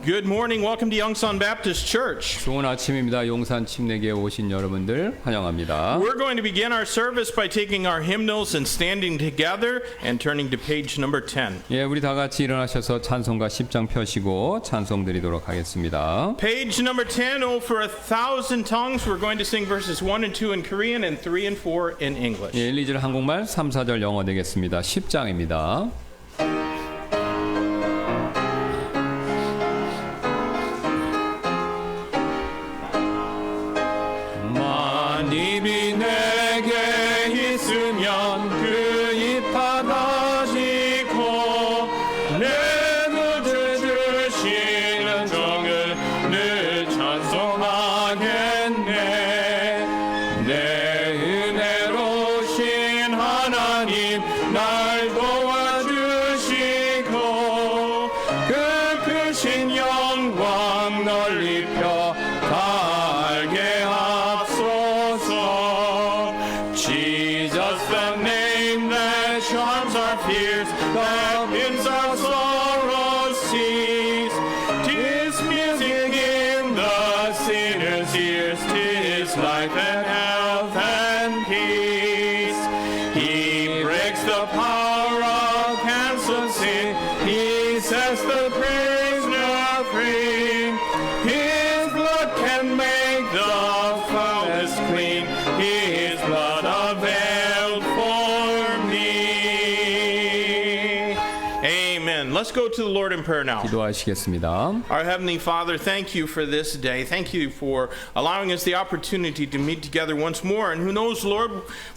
Good morning. Welcome to Yongsan Baptist Church. 좋은 아침입니다. 용산 침례교에 오신 여러분들 환영합니다. We're going to begin our service by taking our hymnals and standing together and turning to page number 10. 예, 우리 다 같이 일어나셔서 찬송가 10장 펴시고 찬송 드리도록 하겠습니다. Page number 10, Oh for a Thousand Tongues. We're going to sing verses 1 and 2 in Korean and 3 and 4 in English. 예, 1, 2절 한국말, 3, 4절 영어 되겠습니다. 10장입니다. 만입이 내게 있으면 그 입 닫아지고 내 구주 주시는 정을 늘 찬송하겠네. 내 은혜로우신 하나님 날 도와주시고 그 크신 영광 널리 펴 달게 하소서. Jesus, the name that charms our fears, that bids our sorrows cease. 'Tis music in the sinner's ears, 'tis life and health and peace. He breaks the power of cancer sin, he sets the prisoner free. His blood can make the foulest clean, his blood availed for me. Amen. Let's go to the Lord in prayer now. 기도하시겠습니다. Our Heavenly Father, thank you for this day. Thank you for allowing us the opportunity to meet together once more. And who knows, Lord,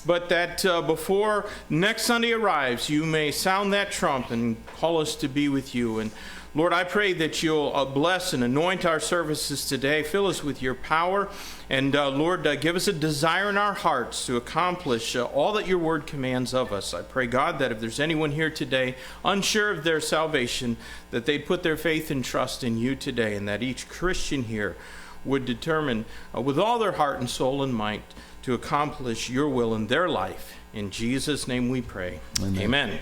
but that before next Sunday arrives, you may sound that trump and call us to be with you. And Lord, I pray that you'll bless and anoint our services today. Fill us with your power. And Lord, give us a desire in our hearts to accomplish all that your word commands of us. I pray, God, that if there's anyone here today unsure of their salvation, that they'd put their faith and trust in you today, and that each Christian here would determine with all their heart and soul and might to accomplish your will in their life. In Jesus' name we pray. Amen.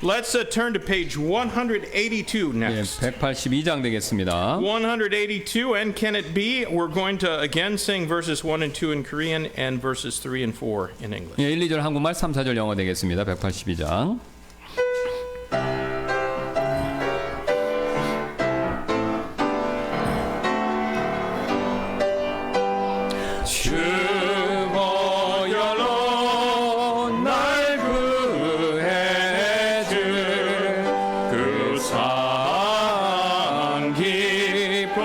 Let's turn to page 182 예, next. 182장 되겠습니다. 182, and can it be? We're going to again sing verses 1 and 2 in Korean and verses 3 and 4 in English. 예, 1, 2절 한국말, 3, 4절 영어 되겠습니다. 182장. 주보혈로 날 구해줄 그 산 깊고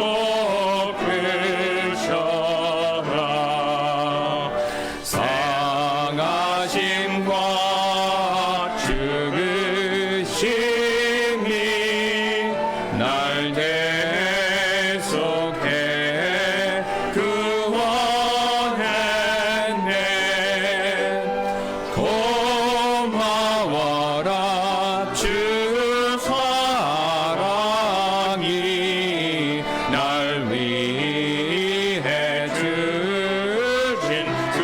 크셔라. 상하심과 죽으심이 날 대속해 구원했네. 고마워라 주 사랑이 날 위해 주신 그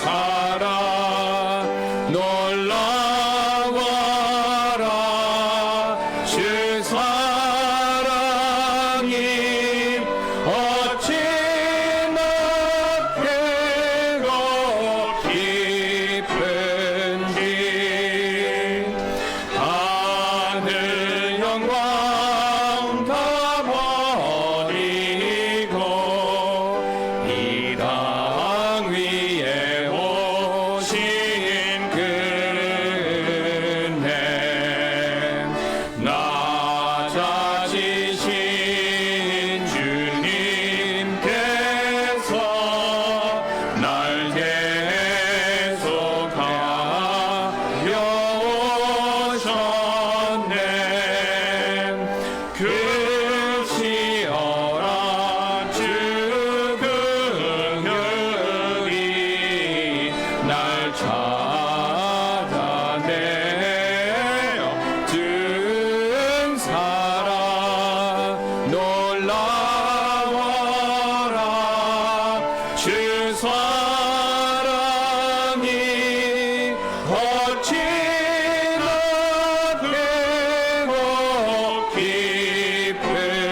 사랑. 놀라워라 주 사랑이 어찌나 크고 깊은지. 하늘 영광 다 버리고 이 당 위에 오신 그네. 낮아지신 주님께서 날 계속하여 오셨네. 그시어라 주 긍휼이 날 찾아내어 준 사랑. 놀라워라 주 사랑이 어찌나 크고 깊은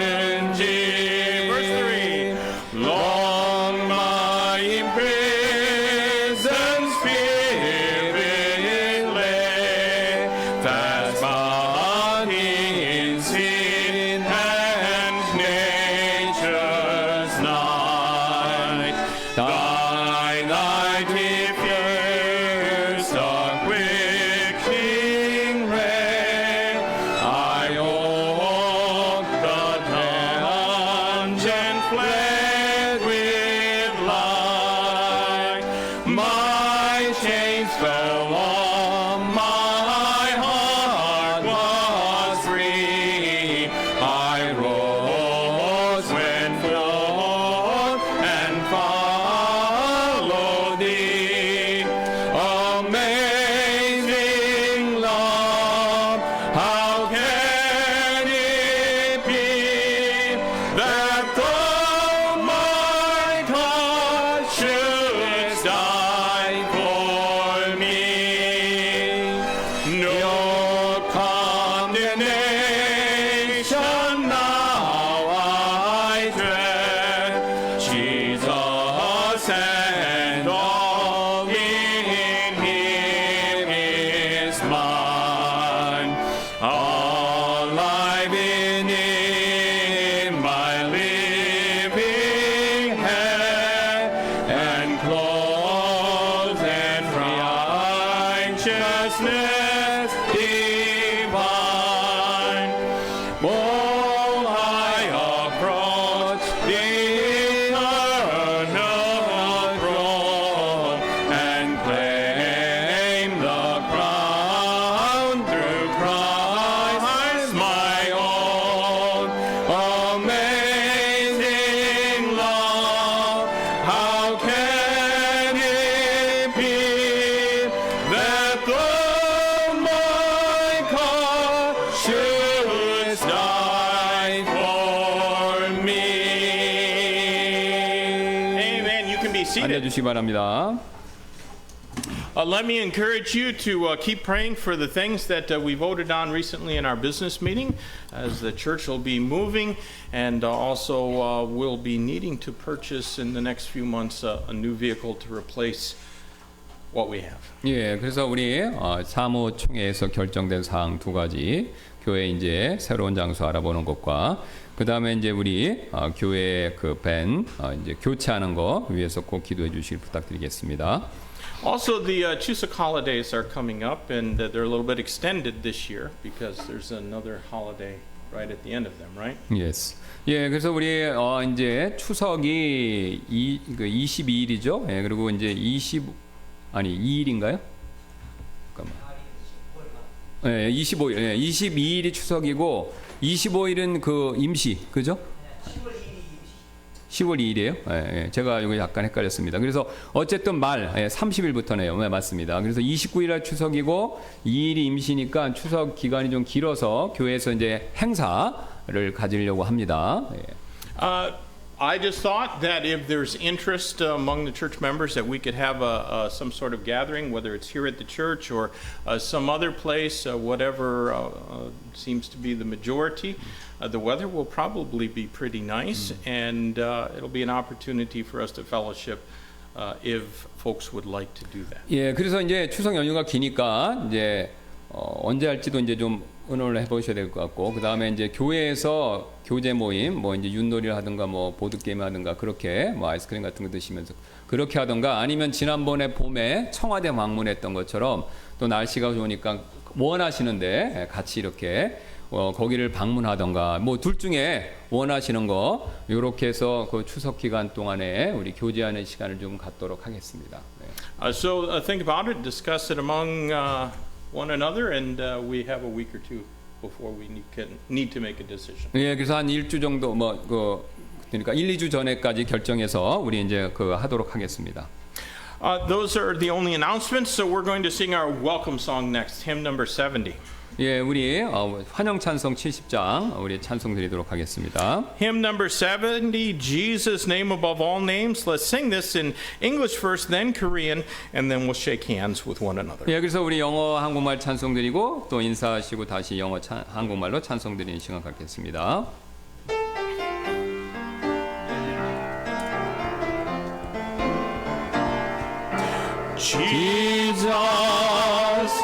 Though my heart was free, I rose when flown and followed thee. Amazing love, how can it be that though my God should die for me, no condemnation now I dread, Jesus and all in Him is mine. All life in Him my living head, and clothed in righteousness divine. Oh, I approach the eternal throne and claim the crown through Christ my own. Amazing love, how can it be that though my God should die for me? Amen. You can be seated. 앉아주시기 바랍니다. Let me encourage you to keep praying for the things that we voted on recently in our business meeting, as the church will be moving, and also will be needing to purchase in the next few months a new vehicle to replace what we have. 예, 그래서 우리 사무총회에서 결정된 사항 두 가지, 교회 이제 새로운 장소 알아보는 것과 그 다음에 이제 우리 교회 그 밴 이제 교체하는 거 위해서 꼭 기도해 주시길 부탁드리겠습니다. Also, the Chuseok holidays are coming up, and they're a little bit extended this year because there's another holiday right at the end of them, right? Yes. 예, 그래서 우리 이제 추석이 22일이죠. 예, 그리고 이제 2일인가요? 잠깐만. 예, 25일. 예, 22일이 추석이고 25일은 그 임시, 그죠? 10월 2일이에요. 예, 예, 제가 이거 약간 헷갈렸습니다. 그래서 어쨌든 30일부터네요. 네, 맞습니다. 그래서 29일날 추석이고 2일이 임시니까 추석 기간이 좀 길어서 교회에서 이제 행사를 가지려고 합니다. 예. I just thought that if there's interest among the church members that we could have some sort of gathering, whether it's here at the church or some other place, whatever seems to be the majority. The weather will probably be pretty nice, and it'll be an opportunity for us to fellowship if folks would like to do that. 예, 그래서 이제 추석 연휴가 기니까 이제 언제 할지도 이제 좀 의논을 해보셔야 될 것 같고, 그 다음에 이제 교회에서 교제 모임, 뭐 이제 윷놀이를 하든가, 뭐 보드 게임 하든가, 그렇게 뭐 아이스크림 같은 거 드시면서 그렇게 하든가, 아니면 지난번에 봄에 청와대 방문했던 것처럼 또 날씨가 좋으니까 원하시는데 같이 이렇게 거기를 방문하던가, 뭐 둘 중에 원하시는 거 이렇게 해서 그 추석 기간 동안에 우리 교제하는 시간을 좀 갖도록 하겠습니다. 네. So think about it, discuss it among one another, and we have a week or two before we need to make a decision. 예, 그래서 한 일주 정도 그러니까 1, 2주 전에까지 결정해서 우리 이제 하도록 하겠습니다. Those are the only announcements, so we're going to sing our welcome song next, hymn number 70. 예, 우리 환영 찬송 70장 우리 찬송 드리도록 하겠습니다. Hymn number 70, Jesus' name above all names. Let's sing this in English first, then Korean, and then we'll shake hands with one another. 예, 그래서 우리 영어 한국말 찬송 드리고 또 인사하시고 다시 영어 한국말로 찬송 드리는 시간 갖겠습니다. Jesus,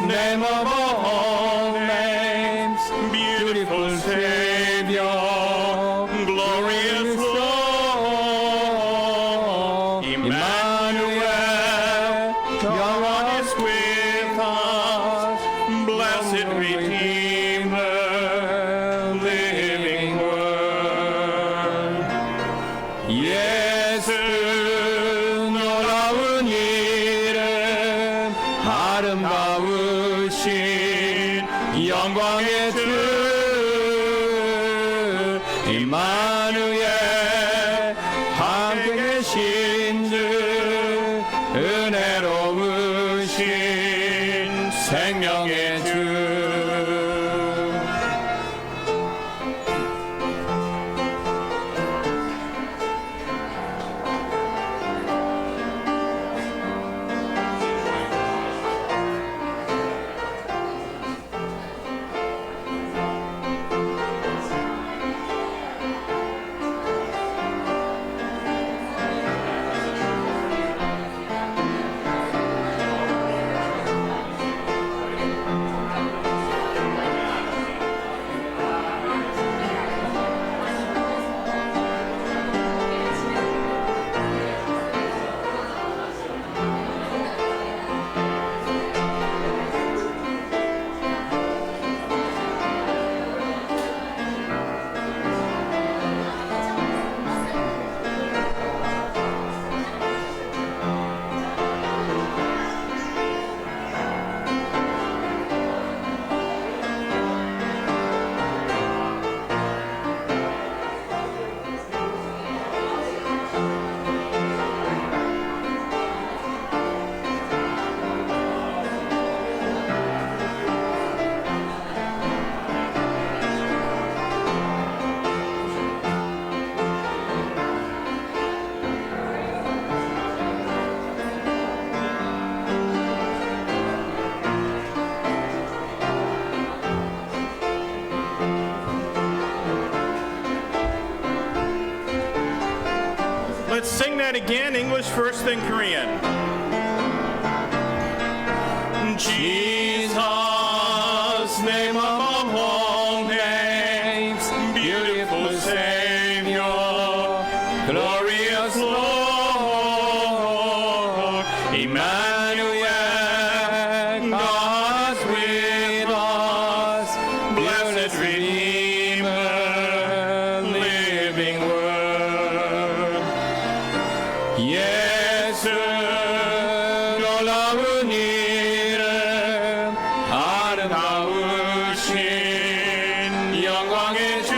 name above all names, beautiful Savior, glorious Lord, Emmanuel, God is with us, blessed Redeemer, living Word. 예수 놀라운 이름 아름다우신 영광의 주 임마누엘 함께 계신 주 은혜로우신 생명의 주 Let's sing that again, English first, then Korean. Jesus, name above all names, beautiful Savior, glorious Lord, Emmanuel, God's with us, blessed Redeemer, living Word. 예수 놀라운 이름 아름다우신 영광의 주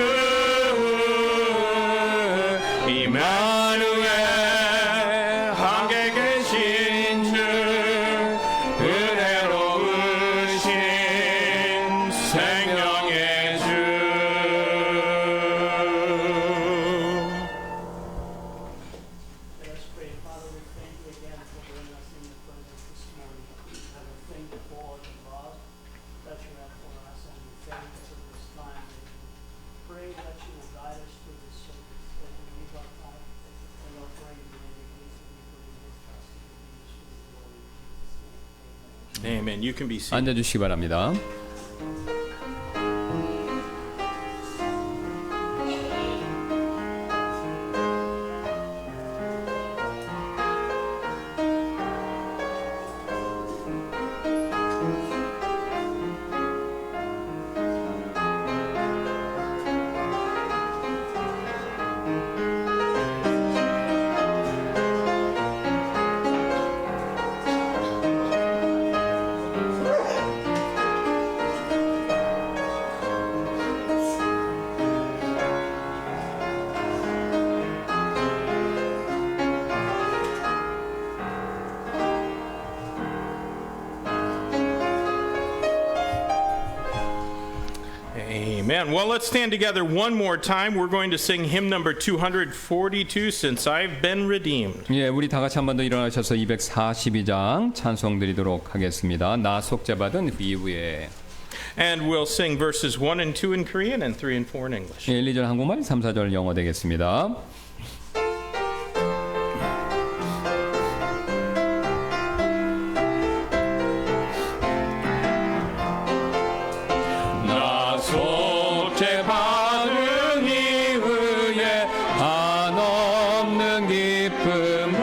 임마누엘 함께 계신 주 은혜로우신 생명의 주. Let us pray. Father, we thank you again for bringing us in your presence this morning. And we thank you for all the love that you have for us, and we thank you for this time. We pray that you will guide us through this service, that you leave our time, and our praise in any case, and we believe this trust in you, in glory, in Jesus' name. Amen. Amen. You can be seated. 앉아주시기 바랍니다. Amen. Well, let's stand together one more time. We're going to sing hymn number 242, Since I've Been Redeemed. 예, 우리 다 같이 한 번 더 일어나셔서 242장 찬송 드리도록 하겠습니다. 나 속죄받은 이후에. And we'll sing verses 1 and 2 in Korean and 3 and 4 in English. 예, 1, 2절 한국말, 3, 4절 영어 되겠습니다. 나 속죄받은 이후에 한없는 기쁨을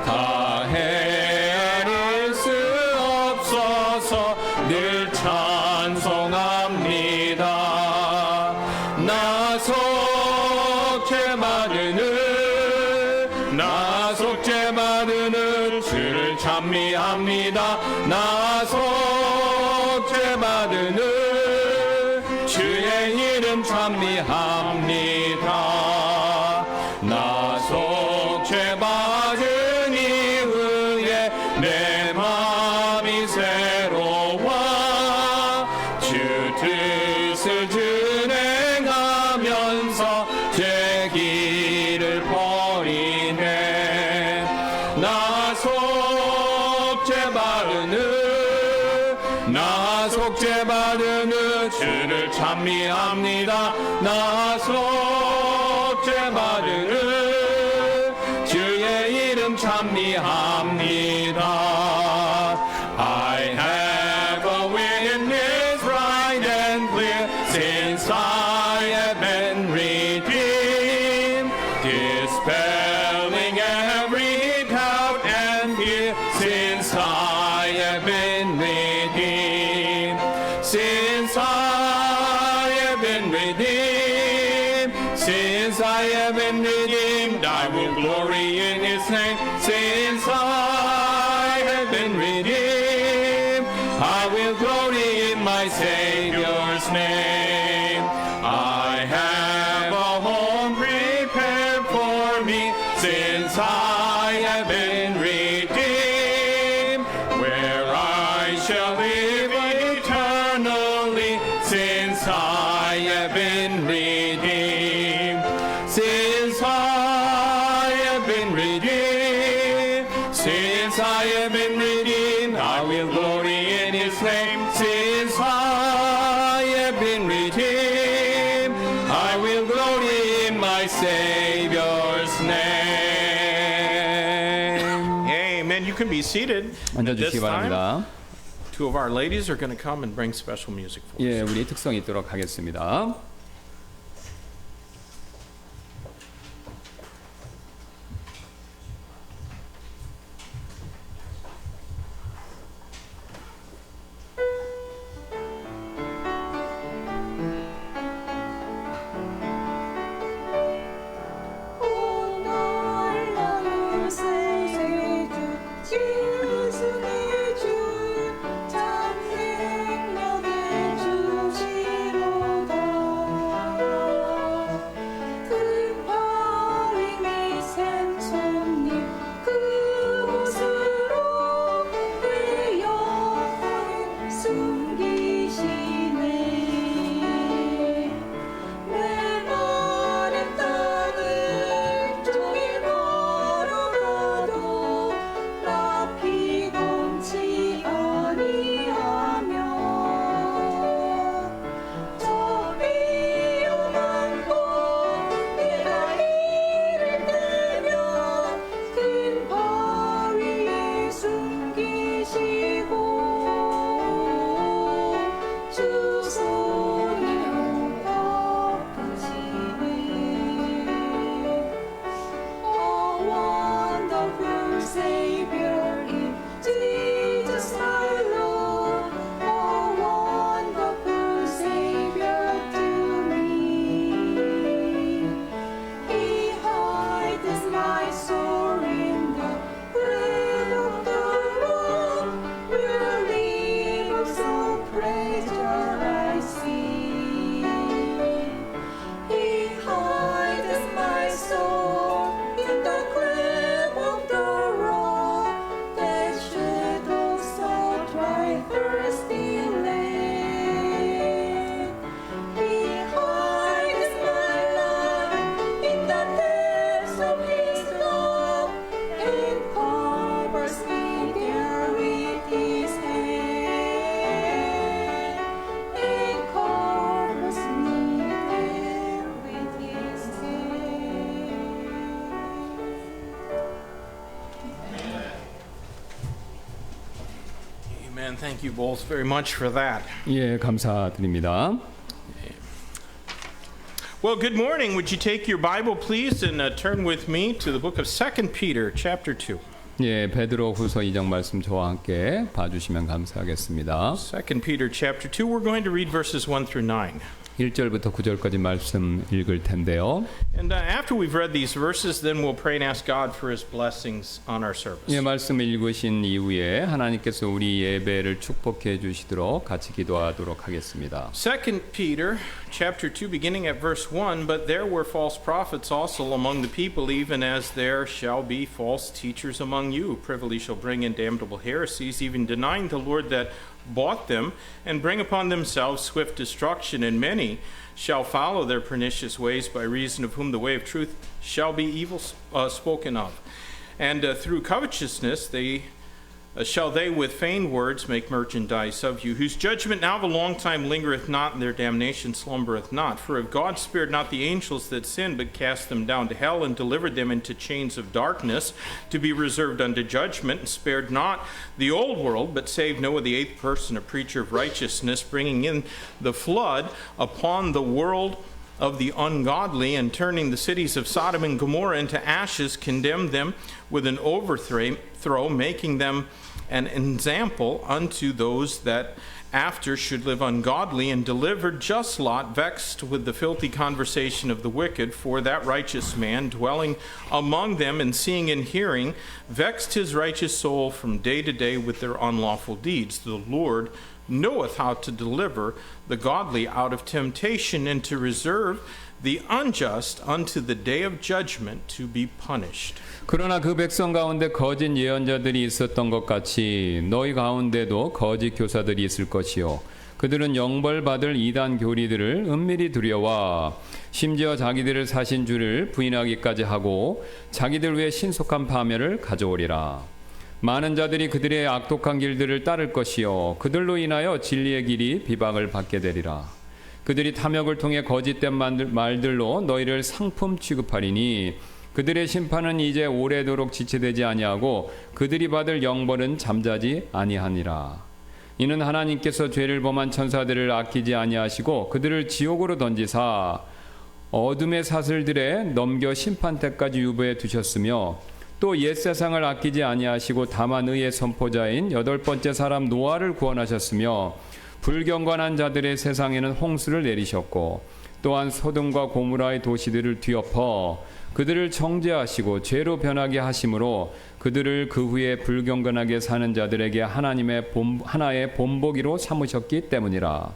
다 헤아릴 수 없어서 늘 찬송합니다. 나 속죄받은 찬미합니다. 나 속죄받은 주의 이름 찬미합니다. 나 속죄받은 이후에 내 마음이 새로워 주 뜻을 준행하면서 제 길을 버리네. 나 속죄받은 주를 찬미합니다. 나 속죄받은 주의 이름 찬미합니다. I have a witness bright and clear since I have been redeemed, dispelling every doubt and fear since I have been redeemed. Since I have been redeemed, since I have been redeemed, I will glory in His name. Since I have been redeemed, I will glory in my Savior's name. I have a home prepared for me, since I have been redeemed, where I shall live eternally, since I have been redeemed. Since I have been redeemed, since I have been redeemed, I will glory in His name. Since I have been redeemed, I will glory in my Savior's name. Amen. You can be seated. At this 앉아주시기 time, 바랍니다. two of our ladies are going to come and bring special music for us. 예, 우리 특성 있도록 하겠습니다. 오늘날 세계 주 예수의 주 찬양력에 주시로다. 그 바위미 샘손님 그곳으로 내 영혼을 숨기시네. 메마른 땅을 종일 걸어가도 나 피곤치 아니하며 저 위험한 곳 내가 이를 때면 큰 바위에 숨기시고 주 손이 덮으시네. A wonderful Savior in Jesus my Lord, a wonderful Savior to me. He hides my soul in the bread of the rock, where rivers of pleasure I see. He hides my soul in the grave of the rock, that shadows of dry thirsty land. He hides my life in the depths of His love, and covers me there with His hand, and covers me there with His hand. Amen. Thank you both very much for that. 예, 감사드립니다. Well, good morning. Would you take your Bible, please, and turn with me to the book of 2 Peter, chapter 2. 예, 베드로 후서 2장 말씀 저와 함께 봐주시면 감사하겠습니다. 2 Peter, chapter 2. We're going to read verses 1 through 9. 1절부터 9절까지 말씀 읽을 텐데요. And after we've read these verses, then we'll pray and ask God for His blessings on our service. 예, 말씀을 읽으신 이후에 하나님께서 우리 예배를 축복해 주시도록 같이 기도하도록 하겠습니다. 2 Peter chapter 2 beginning at verse 1, but there were false prophets also among the people, even as there shall be false teachers among you, who privily shall bring in damnable heresies, even denying the Lord that bought them, and bring upon themselves swift destruction, and many shall follow their pernicious ways, by reason of whom the way of truth shall be evil spoken of. And through covetousness shall they with feigned words make merchandise of you, whose judgment now of a long time lingereth not, and their damnation slumbereth not. For if God spared not the angels that sinned, but cast them down to hell, and delivered them into chains of darkness, to be reserved unto judgment, and spared not the old world, but saved Noah the eighth person, a preacher of righteousness, bringing in the flood upon the world of the ungodly, and turning the cities of Sodom and Gomorrah into ashes, condemned them with an overthrow, making them an example unto those that after should live ungodly, and delivered just Lot, vexed with the filthy conversation of the wicked. For that righteous man, dwelling among them, and seeing and hearing, vexed his righteous soul from day to day with their unlawful deeds. The Lord knoweth how to deliver the godly out of temptation, and to reserve the unjust unto the day of judgment, to be punished. 그러나 그 백성 가운데 거짓 예언자들이 있었던 것 같이 너희 가운데도 거짓 교사들이 있을 것이요, 그들은 영벌받을 이단 교리들을 은밀히 두려워 심지어 자기들을 사신 줄을 부인하기까지 하고 자기들 위해 신속한 파멸을 가져오리라. 많은 자들이 그들의 악독한 길들을 따를 것이요, 그들로 인하여 진리의 길이 비방을 받게 되리라. 그들이 탐욕을 통해 거짓된 말들로 너희를 상품 취급하리니 그들의 심판은 이제 오래도록 지체되지 아니하고 그들이 받을 영벌은 잠자지 아니하니라. 이는 하나님께서 죄를 범한 천사들을 아끼지 아니하시고 그들을 지옥으로 던지사 어둠의 사슬들에 넘겨 심판 때까지 유보해 두셨으며, 또 옛 세상을 아끼지 아니하시고 다만 의의 선포자인 여덟 번째 사람 노아를 구원하셨으며, 불경건한 자들의 세상에는 홍수를 내리셨고, 또한 소돔과 고모라의 도시들을 뒤엎어 그들을 정죄하시고 죄로 변하게 하심으로 그들을 그 후에 불경건하게 사는 자들에게 하나의 본보기로 삼으셨기 때문이라.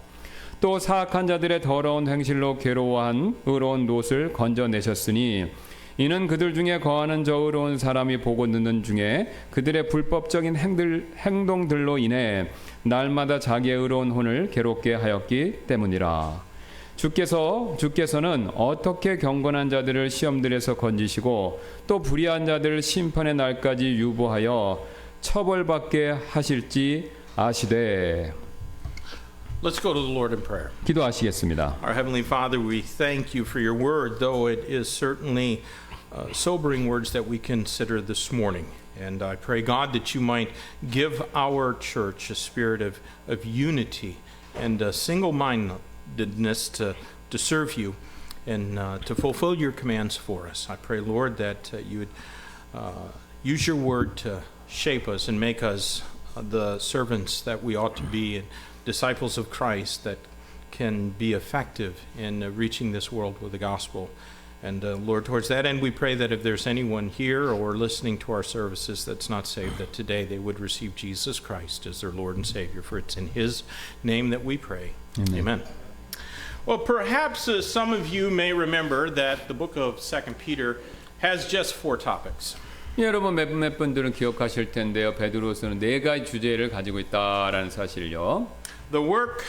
또 사악한 자들의 더러운 행실로 괴로워한 의로운 롯을 건져내셨으니, 이는 그들 중에 거하는 저 의로운 사람이 보고 듣는 중에 그들의 불법적인 행동들로 인해 날마다 자기의 의로운 혼을 괴롭게 하였기 때문이라. 주께서는 어떻게 경건한 자들을 시험들에서 건지시고 또 불의한 자들을 심판의 날까지 유보하여 처벌받게 하실지 아시되. Let's go to the Lord in prayer. 기도하시겠습니다. Our Heavenly Father, we thank you for your word, though it is certainly sobering words that we consider this morning. And I pray, God, that you might give our church a spirit of unity and single-mindedness to serve you and to fulfill your commands for us. I pray, Lord, that you would use your word to shape us and make us the servants that we ought to be, and disciples of Christ that can be effective in reaching this world with the gospel. And Lord, towards that end, we pray that if there's anyone here or listening to our services that's not saved, that today they would receive Jesus Christ as their Lord and Savior. For it's in His name that we pray. Amen. Well, perhaps some of you may remember that the book of 2 Peter has just 4 topics. 여러분 몇 분들은 기억하실 텐데요. 베드로서는 4가지 주제를 가지고 있다라는 사실요. The work,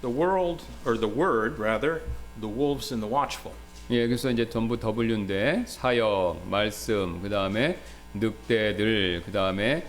the world, or the word rather, the wolves and the watchful. 예, 그래서 이제 전부 W인데 사역, 말씀, 그 다음에 늑대들, 그 다음에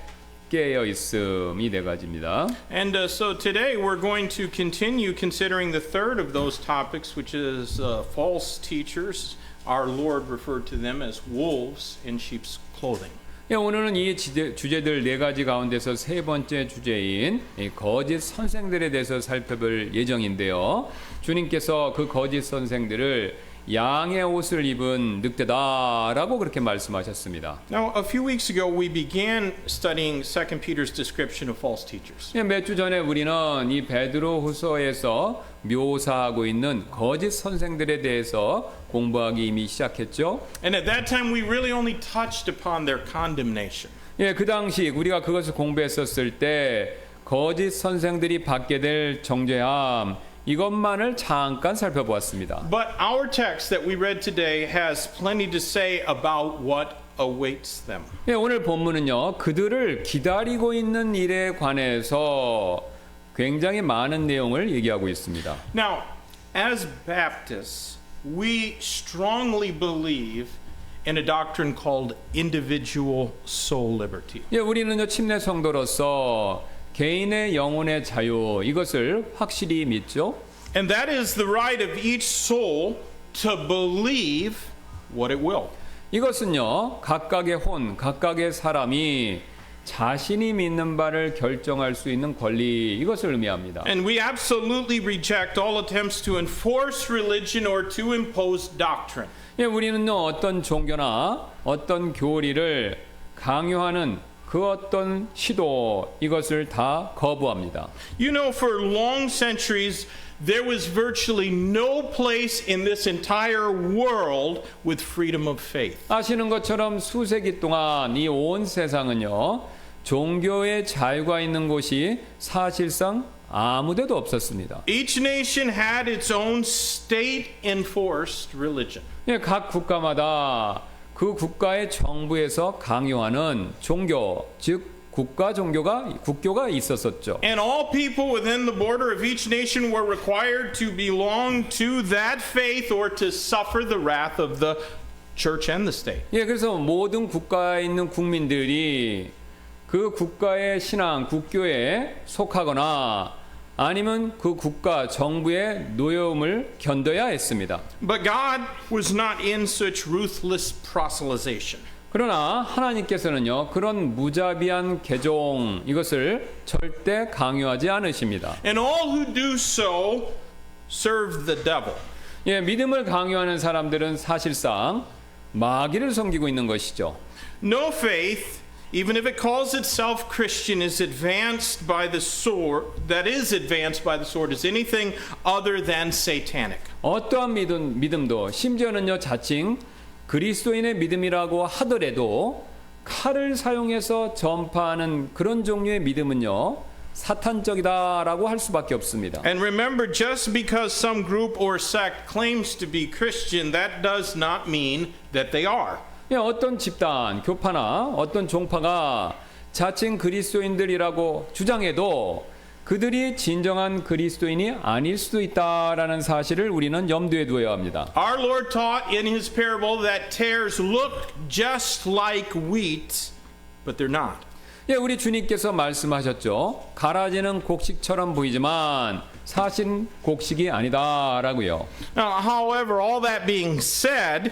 깨어 있음이 4가지입니다. And so today we're going to continue considering the third of those topics, which is false teachers. Our Lord referred to them as wolves in sheep's clothing. 예, 오늘은 이 주제들 4가지 가운데서 3번째 주제인 거짓 선생들에 대해서 살펴볼 예정인데요. 주님께서 그 거짓 선생들을 양의 옷을 입은 늑대다라고 그렇게 말씀하셨습니다. Now, a few weeks ago, we began studying 2 Peter's description of false teachers. 몇 주 전에 우리는 이 베드로후서에서 묘사하고 있는 거짓 선생들에 대해서 공부하기 이미 시작했죠. And at that time, we really only touched upon their condemnation. 그 당시 우리가 그것을 공부했었을 때 거짓 선생들이 받게 될 정죄함 이것만을 잠깐 살펴보았습니다. But our text that we read today has plenty to say about what awaits them. 오늘 본문은요, 그들을 기다리고 있는 일에 관해서 굉장히 많은 내용을 얘기하고 있습니다. Now, as Baptists, we strongly believe in a doctrine called individual soul liberty. 우리는요, 침례 성도로서 개인의 영혼의 자유 이것을 확실히 믿죠. And that is the right of each soul to believe what it will. 이것은요, 각각의 혼, 각각의 사람이 자신이 믿는 바를 결정할 수 있는 권리 이것을 의미합니다. And we absolutely reject all attempts to enforce religion or to impose doctrine. 우리는요, 어떤 종교나 어떤 교리를 강요하는 그 어떤 시도 이것을 다 거부합니다. You know, for long centuries, there was virtually no place in this entire world with freedom of faith. 아시는 것처럼 수세기 동안 이 온 세상은요, 종교의 자유가 있는 곳이 사실상 아무데도 없었습니다. Each nation had its own state-enforced religion. 각 국가마다 그 국가의 정부에서 강요하는 종교, 즉 국교가 있었었죠. And all people within the border of each nation were required to belong to that faith or to suffer the wrath of the church and the state. 그래서 모든 국가에 있는 국민들이 그 국가의 신앙, 국교에 속하거나 아니면 그 국가 정부의 노여움을 견뎌야 했습니다. But God was not in such ruthless proselytization. 그러나 하나님께서는요, 그런 무자비한 개종 이것을 절대 강요하지 않으십니다. And all who do so serve the devil. 믿음을 강요하는 사람들은 사실상 마귀를 섬기고 있는 것이죠. No faith, even if it calls itself Christian, is advanced by the sword. That is advanced by the sword is anything other than satanic. 어떠한 믿음도 심지어는요, 자칭 그리스도인의 믿음이라고 하더라도 칼을 사용해서 전파하는 그런 종류의 믿음은요, 사탄적이다라고 할 수밖에 없습니다. And remember, just because some group or sect claims to be Christian, that does not mean that they are. 어떤 집단, 교파나 어떤 종파가 자칭 그리스도인들이라고 주장해도 그들이 진정한 그리스도인이 아닐 수도 있다라는 사실을 우리는 염두에 두어야 합니다. Our Lord taught in his parable that tares look just like wheat, but they're not. 우리 주님께서 말씀하셨죠. 갈아지는 곡식처럼 보이지만 사실 곡식이 아니다라고요. Now, however, all that being said,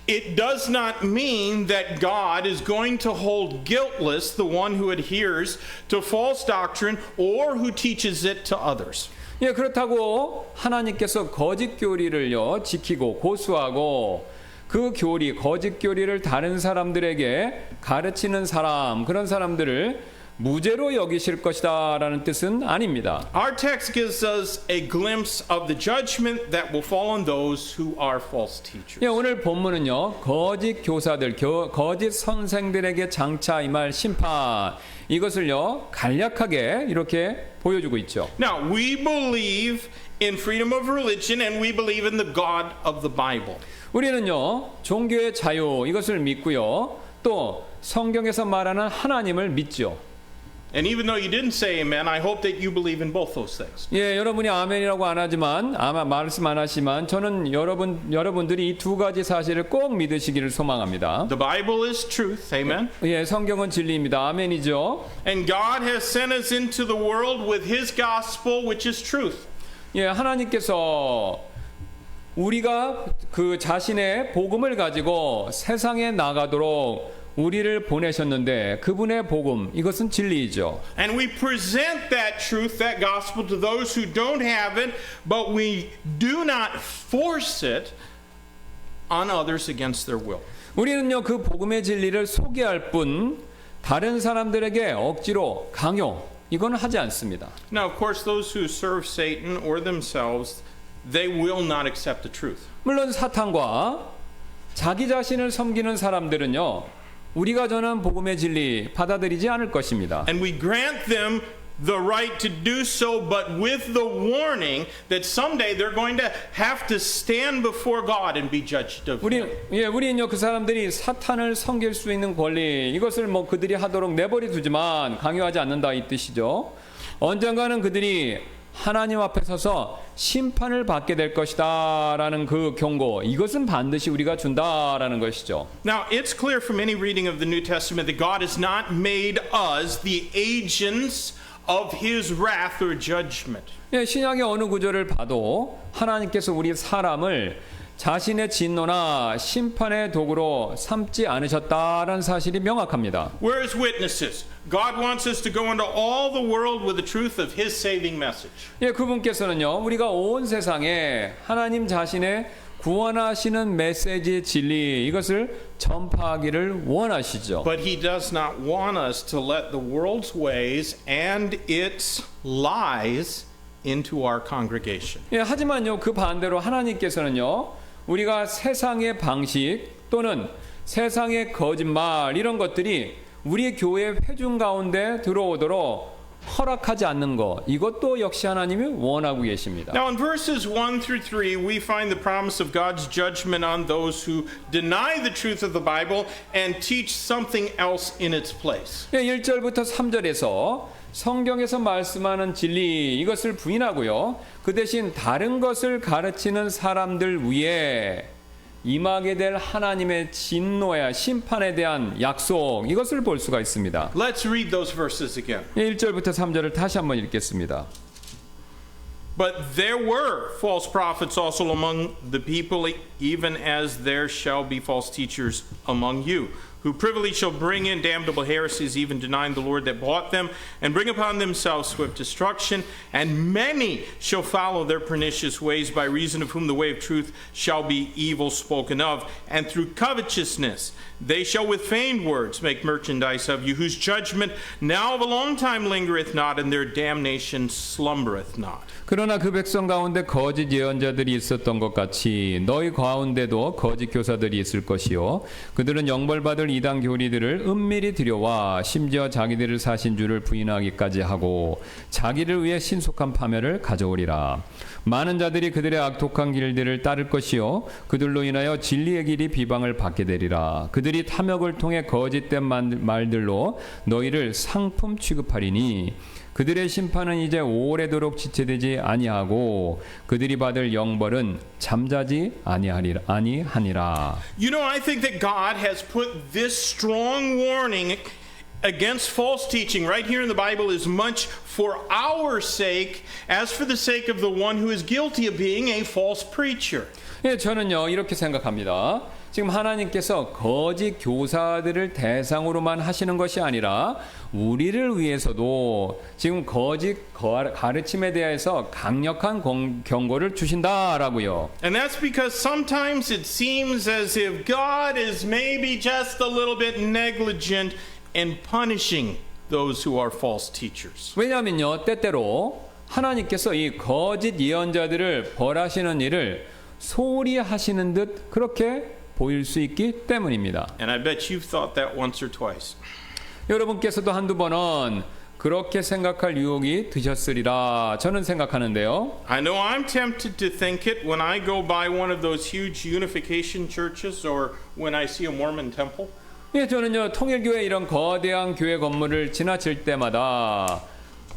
it does not mean that God is going to hold guiltless the one who adheres to false doctrine or who teaches it to others. 그렇다고 하나님께서 거짓 교리를요, 지키고 고수하고 그 교리, 거짓 교리를 다른 사람들에게 가르치는 사람, 그런 사람들을 무죄로 여기실 것이다라는 뜻은 아닙니다. Our text gives us a glimpse of the judgment that will fall on those who are false teachers. 오늘 본문은요, 거짓 교사들, 거짓 선생들에게 장차 임할 심판 이것을요, 간략하게 이렇게 보여주고 있죠. Now, we believe in freedom of religion and we believe in the God of the Bible. 우리는요, 종교의 자유 이것을 믿고요, 또 성경에서 말하는 하나님을 믿죠. And even though you didn't say amen, I hope that you believe in both those things. 여러분이 아멘이라고 안 하지만 아마 말씀 안 하시지만 저는 여러분들이 이 두 가지 사실을 꼭 믿으시기를 소망합니다. The Bible is truth, amen. 성경은 진리입니다. 아멘이죠. And God has sent us into the world with his gospel, which is truth. 하나님께서 우리가 그 자신의 복음을 가지고 세상에 나가도록 우리를 보내셨는데 그분의 복음 이것은 진리이죠. And we present that truth, that gospel to those who don't have it, but we do not force it on others against their will. 우리는요 그 복음의 진리를 소개할 뿐 다른 사람들에게 억지로 강요 이거는 하지 않습니다. Now, of course, those who serve Satan or themselves, they will not accept the truth. 물론 사탄과 자기 자신을 섬기는 사람들은요 우리가 전한 복음의 진리 받아들이지 않을 것입니다. And we grant them the right to do so, but with the warning that someday they're going to have to stand before God and be judged of Him. 우리는요 그 사람들이 사탄을 섬길 수 있는 권리 이것을 뭐 그들이 하도록 내버려 두지만 강요하지 않는다 이 뜻이죠. 언젠가는 그들이 하나님 앞에 서서 심판을 받게 될 것이다라는 그 경고 이것은 반드시 우리가 준다라는 것이죠. Now, it's clear from any reading of the New Testament that God has not made us the agents of His wrath or judgment. 예, 신약의 어느 구절을 봐도 하나님께서 우리 사람을 자신의 진노나 심판의 도구로 삼지 않으셨다라는 사실이 명확합니다. We're His witnesses. God wants us to go into all the world with the truth of His saving message. 예, 그분께서는요, 우리가 온 세상에 하나님 자신의 구원하시는 메시지의 진리 이것을 전파하기를 원하시죠. But He does not want us to let the world's ways and its lies into our congregation. 예, 하지만요, 그 반대로 하나님께서는요, 우리가 세상의 방식 또는 세상의 거짓말 이런 것들이 우리 교회 회중 가운데 들어오도록 허락하지 않는 것 이것도 역시 하나님이 원하고 계십니다. Now in verses 1 through 3 we find the promise of God's judgment on those who deny the truth of the Bible and teach something else in its place. 예, 1절부터 3절에서 성경에서 말씀하는 진리 이것을 부인하고요. 그 대신 다른 것을 가르치는 사람들 위에 임하게 될 하나님의 진노야 심판에 대한 약속 이것을 볼 수가 있습니다. Let's read those verses again. 1절부터 3절을 다시 한번 읽겠습니다. But there were false prophets also among the people, even as there shall be false teachers among you, who privily shall bring in damnable heresies, even denying the Lord that bought them, and bring upon themselves swift destruction. And many shall follow their pernicious ways, by reason of whom the way of truth shall be evil spoken of. And through covetousness they shall with feigned words make merchandise of you, whose judgment now of a long time lingereth not, and their damnation slumbereth not. 그러나 그 백성 가운데 거짓 예언자들이 있었던 것 같이 너희 가운데도 거짓 교사들이 있을 것이요 그들은 영벌받을 이단 교리들을 은밀히 들여와 심지어 자기들을 사신 줄을 부인하기까지 하고 자기를 위해 신속한 파멸을 가져오리라. 많은 자들이 그들의 악독한 길들을 따를 것이요 그들로 인하여 진리의 길이 비방을 받게 되리라. 그들이 탐욕을 통해 거짓된 말들로 너희를 상품 취급하리니 그들의 심판은 이제 오래도록 지체되지 아니하고 그들이 받을 영벌은 잠자지 아니하니라. You know, I think that God has put this strong warning against false teaching right here in the Bible as much for our sake as for the sake of the one who is guilty of being a false preacher. 예, 저는요 이렇게 생각합니다. 지금 하나님께서 거짓 교사들을 대상으로만 하시는 것이 아니라 우리를 위해서도 지금 거짓 가르침에 대해서 강력한 경고를 주신다라고요. And that's because sometimes it seems as if God is maybe just a little bit negligent in punishing those who are false teachers. 왜냐하면요 때때로 하나님께서 이 거짓 예언자들을 벌하시는 일을 소홀히 하시는 듯 그렇게 보일 수 있기 때문입니다. And I bet you've thought that once or twice. 여러분께서도 한두 번은 그렇게 생각할 유혹이 드셨으리라 저는 생각하는데요. I know I'm tempted to think it when I go by one of those huge unification churches or when I see a Mormon temple. 예, 저는요 통일교회 이런 거대한 교회 건물을 지나칠 때마다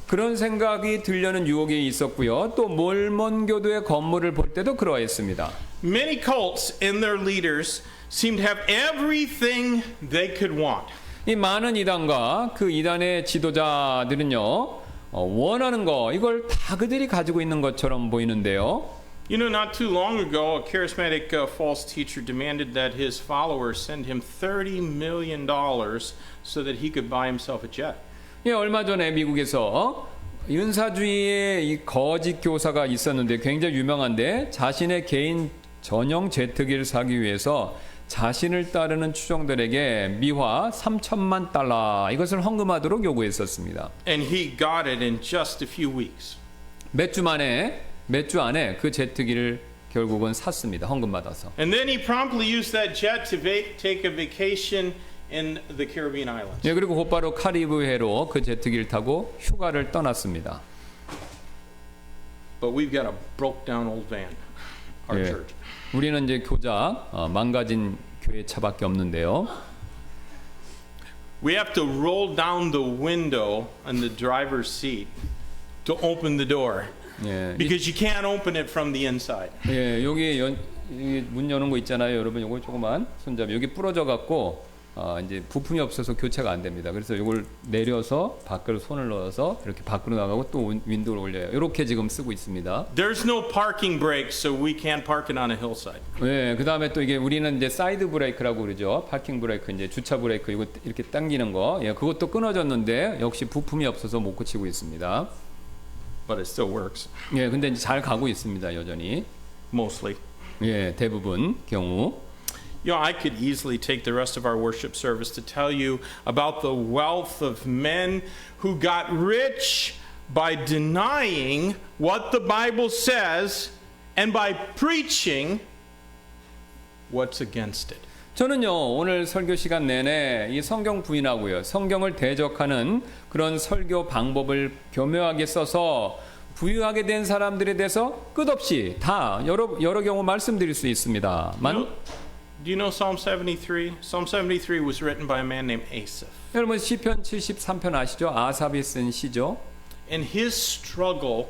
그런 생각이 들려는 유혹이 있었고요. 또 몰몬교도의 건물을 볼 때도 그러했습니다. Many cults and their leaders seem to have everything they could want. 이 많은 이단과 그 이단의 지도자들은요 원하는 거 이걸 다 그들이 가지고 있는 것처럼 보이는데요. You know, not too long ago, a charismatic false teacher demanded that his followers send him $30 million so that he could buy himself a jet. 예, 얼마 전에 미국에서 윤사주의의 이 거짓 교사가 있었는데 굉장히 유명한데 자신의 개인 전용 제트기를 사기 위해서 자신을 따르는 추종들에게 미화 3천만 달러 이것을 헌금하도록 요구했었습니다. And he got it in just a few weeks. 몇 주 안에 그 제트기를 결국은 샀습니다. 헌금 받아서. And then he promptly used that jet to take a vacation in the Caribbean islands. 예, 그리고 곧바로 카리브해로 그 제트기를 타고 휴가를 떠났습니다. But we've got a broke down old van, our 예, church. 우리는 이제 교작 망가진 교회 차밖에 없는데요. We have to roll down the window on the driver's seat to open the door 예, because you can't open it from the inside. 예, 여기 문 여는 거 있잖아요, 여러분. 요거 조그만 손잡이 여기 부러져 갖고 이제 부품이 없어서 교체가 안 됩니다. 그래서 이걸 내려서 밖으로 손을 넣어서 이렇게 밖으로 나가고 또 윈도우를 올려요. 이렇게 지금 쓰고 있습니다. There's no parking brakes, so we can't park it on a hillside. 예, 그다음에 또 이게 우리는 이제 사이드 브레이크라고 그러죠. 파킹 브레이크, 이제 주차 브레이크 이거 이렇게 당기는 거. 예, 그것도 끊어졌는데 역시 부품이 없어서 못 고치고 있습니다. But it still works, 예, 근데 이제 잘 가고 있습니다, 여전히. mostly. 예, 대부분 경우. You know, I could easily take the rest of our worship service to tell you about the wealth of men who got rich by denying what the Bible says and by preaching what's against it. 저는요 오늘 설교 시간 내내 이 성경 부인하고요 성경을 대적하는 그런 설교 방법을 교묘하게 써서 부유하게 된 사람들에 대해서 끝없이 다 여러 경우 말씀드릴 수 있습니다만 Do you know Psalm 73? Psalm 73 was written by a man named Asaph. 여러분 시편 73편 아시죠? 아삽이 쓴 시죠. And his struggle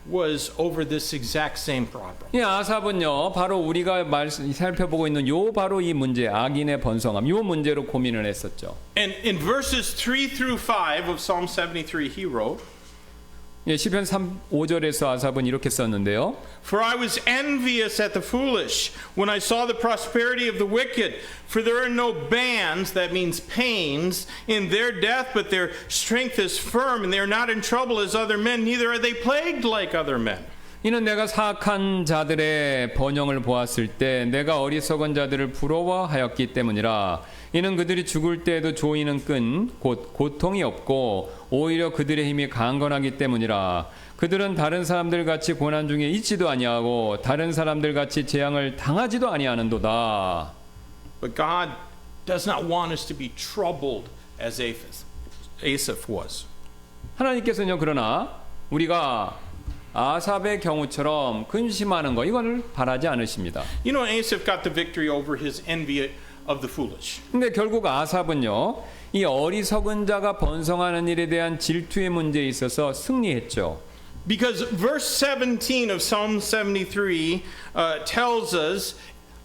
was over this exact same problem. 이 아삽은요 바로 우리가 살펴보고 있는 요 바로 이 문제 악인의 번성함 요 문제로 고민을 했었죠. And in verses 3 through 5 of Psalm 73 he wrote, 예, 시편 5절에서 아삽은 이렇게 썼는데요. For I was envious at the foolish when I saw the prosperity of the wicked. For there are no bands, that means pains, in their death, but their strength is firm, and they are not in trouble as other men, neither are they plagued like other men. 이는 내가 사악한 자들의 번영을 보았을 때 내가 어리석은 자들을 부러워하였기 때문이라. 이는 그들이 죽을 때에도 조이는 끈 곧 고통이 없고 오히려 그들의 힘이 강건하기 때문이라. 그들은 다른 사람들 같이 고난 중에 있지도 아니하고 다른 사람들 같이 재앙을 당하지도 아니하는도다. But God does not want us to be troubled as Asaph was. 하나님께서는요 그러나 우리가 아삽의 경우처럼 근심하는 거 이거를 바라지 않으십니다. You know, Asaph got the victory over his envy of the foolish. 근데 결국 아삽은요 이 어리석은 자가 번성하는 일에 대한 질투의 문제에 있어서 승리했죠. Because verse 17 of Psalm 73 tells us,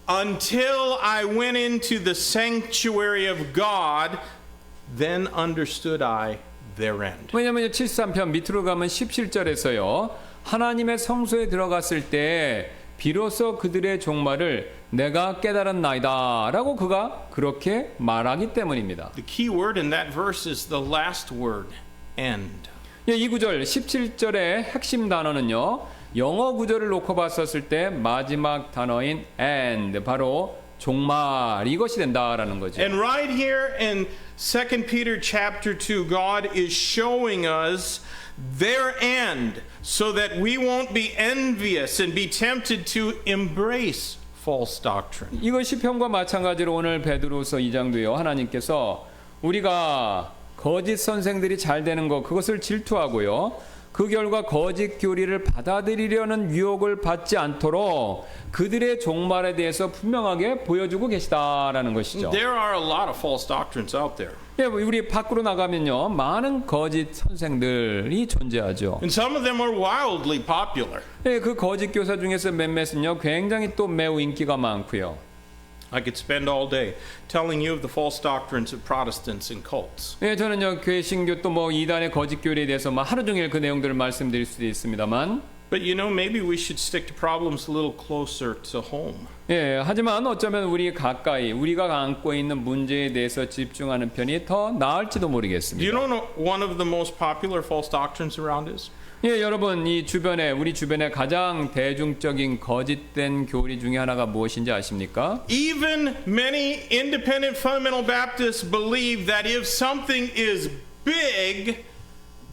Until I went into the sanctuary of God, then understood I their end. 왜냐하면 73편 밑으로 가면 17절에서요 하나님의 성소에 들어갔을 때 비로소 그들의 종말을 내가 깨달았나이다 라고 그가 그렇게 말하기 때문입니다. The key word in that verse is the last word, end. 예, 이 구절 17절의 핵심 단어는요 영어 구절을 놓고 봤었을 때 마지막 단어인 end 바로 종말 이것이 된다라는 거죠. And right here in 2 Peter chapter 2, God is showing us their end so that we won't be envious and be tempted to embrace false doctrine. 이거 시편과 마찬가지로 오늘 베드로서 2장도요. 하나님께서 우리가 거짓 선생들이 잘 되는 것 그것을 질투하고요. 그 결과 거짓 교리를 받아들이려는 유혹을 받지 않도록 그들의 종말에 대해서 분명하게 보여주고 계시다라는 것이죠. There are a lot of false doctrines out there. 예, 우리 밖으로 나가면요 많은 거짓 선생들이 존재하죠. And some of them are wildly popular. 예, 그 거짓 교사 중에서 몇몇은요 굉장히 또 매우 인기가 많고요. I could spend all day telling you of the false doctrines of Protestants and cults. 예, 저는요 개신교 또 뭐 이단의 거짓 교리에 대해서 막 하루 종일 그 내용들을 말씀드릴 수도 있습니다만. But you know, maybe we should stick to problems a little closer to home. 예, 하지만 어쩌면 우리 가까이 우리가 안고 있는 문제에 대해서 집중하는 편이 더 나을지도 Do you 모르겠습니다. know what one of the most popular false doctrines around is? 예, 여러분 이 주변에 우리 주변에 가장 대중적인 거짓된 교리 중에 하나가 무엇인지 아십니까? Even many independent fundamental Baptists believe that if something is big,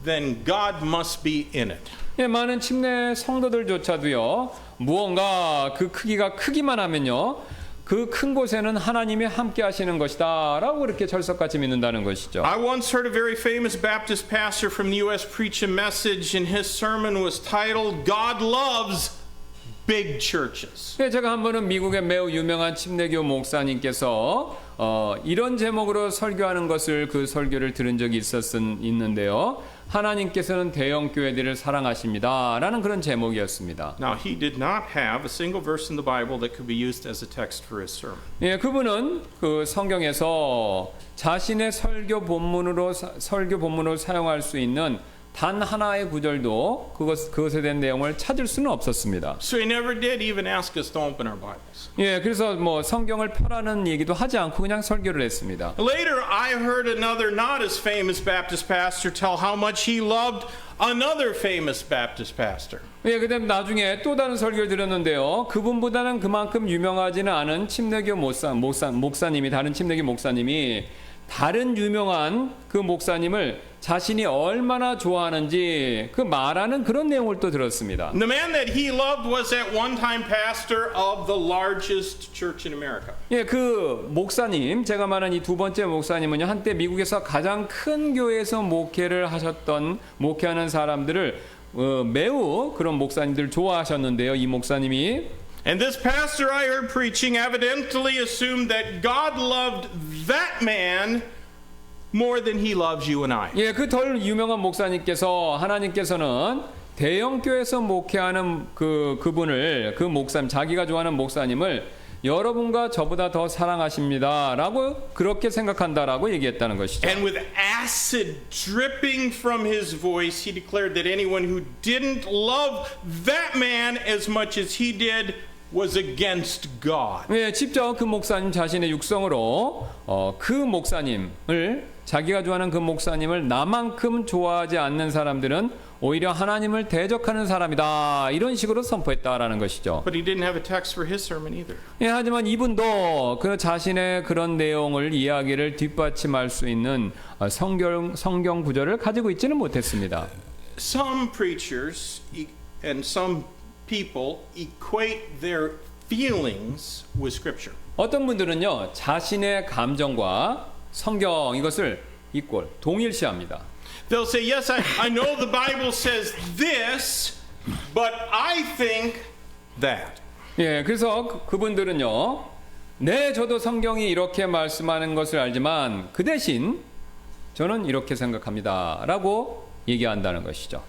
then God must be in it. 예, 많은 침례 성도들조차도요 무언가 그 크기가 크기만 하면요 그 큰 곳에는 하나님이 함께 하시는 것이다라고 그렇게 철석같이 믿는다는 것이죠. I once heard a very famous Baptist pastor from the U.S. preach a message, and his sermon was titled, God loves big churches. 예, 제가 한 번은 미국의 매우 유명한 침례교 목사님께서 이런 제목으로 설교하는 것을 그 설교를 들은 적이 있는데요. 하나님께서는 대형 교회들을 사랑하십니다라는 그런 제목이었습니다. Now, he did not have a single verse in the Bible that could be used as a text for his sermon. 예, 그분은 그 성경에서 자신의 설교 본문으로 사용할 수 있는 단 하나의 구절도 그것에 대한 내용을 찾을 수는 없었습니다. So he never did even ask us to open our Bibles. 예, 그래서 뭐 성경을 펴라는 얘기도 하지 않고 그냥 설교를 했습니다. Later, I heard another not as famous Baptist pastor tell how much he loved another famous Baptist pastor. 예, 그다음 나중에 또 다른 설교를 들었는데요. 그분보다는 그만큼 유명하지는 않은 침례교 목사님이 다른 침례교 목사님이 다른 유명한 그 목사님을 자신이 얼마나 좋아하는지 그 말하는 그런 내용을 또 들었습니다. The man that he loved was at one time pastor of the largest church in America. 예, 그 목사님, 제가 말한 이 두 번째 목사님은요, 한때 미국에서 가장 큰 교회에서 목회하는 사람들을 매우 그런 목사님들을 좋아하셨는데요, 이 목사님이. And this pastor I heard preaching evidently assumed that God loved that man more than he loves you and I. 예, 그 덜 유명한 목사님께서 하나님께서는 대형 교회에서 목회하는 그분을 그 목사님 자기가 좋아하는 목사님을 여러분과 저보다 더 사랑하십니다라고 그렇게 생각한다라고 얘기했다는 것이죠. And with acid dripping from his voice, he declared that anyone who didn't love that man as much as he did was against God. 예, 직접 그 목사님 자신의 육성으로 그 목사님을 자기가 좋아하는 그 목사님을 나만큼 좋아하지 않는 사람들은 오히려 하나님을 대적하는 사람이다 이런 식으로 선포했다라는 것이죠. But he didn't have a text for his sermon either. 예, 하지만 이분도 그 자신의 그런 내용을 이야기를 뒷받침할 수 있는 성경 구절을 가지고 있지는 못했습니다. Some preachers and some people equate their feelings with scripture. 어떤 분들은요 자신의 감정과 성경 이것을 동일시합니다. They'll say, yes, I know the Bible says this, but I think that. 예, 그래서 그분들은요, 네, 저도 성경이 이렇게 말씀하는 것을 알지만 그 대신 저는 이렇게 생각합니다라고 얘기한다는 것이죠.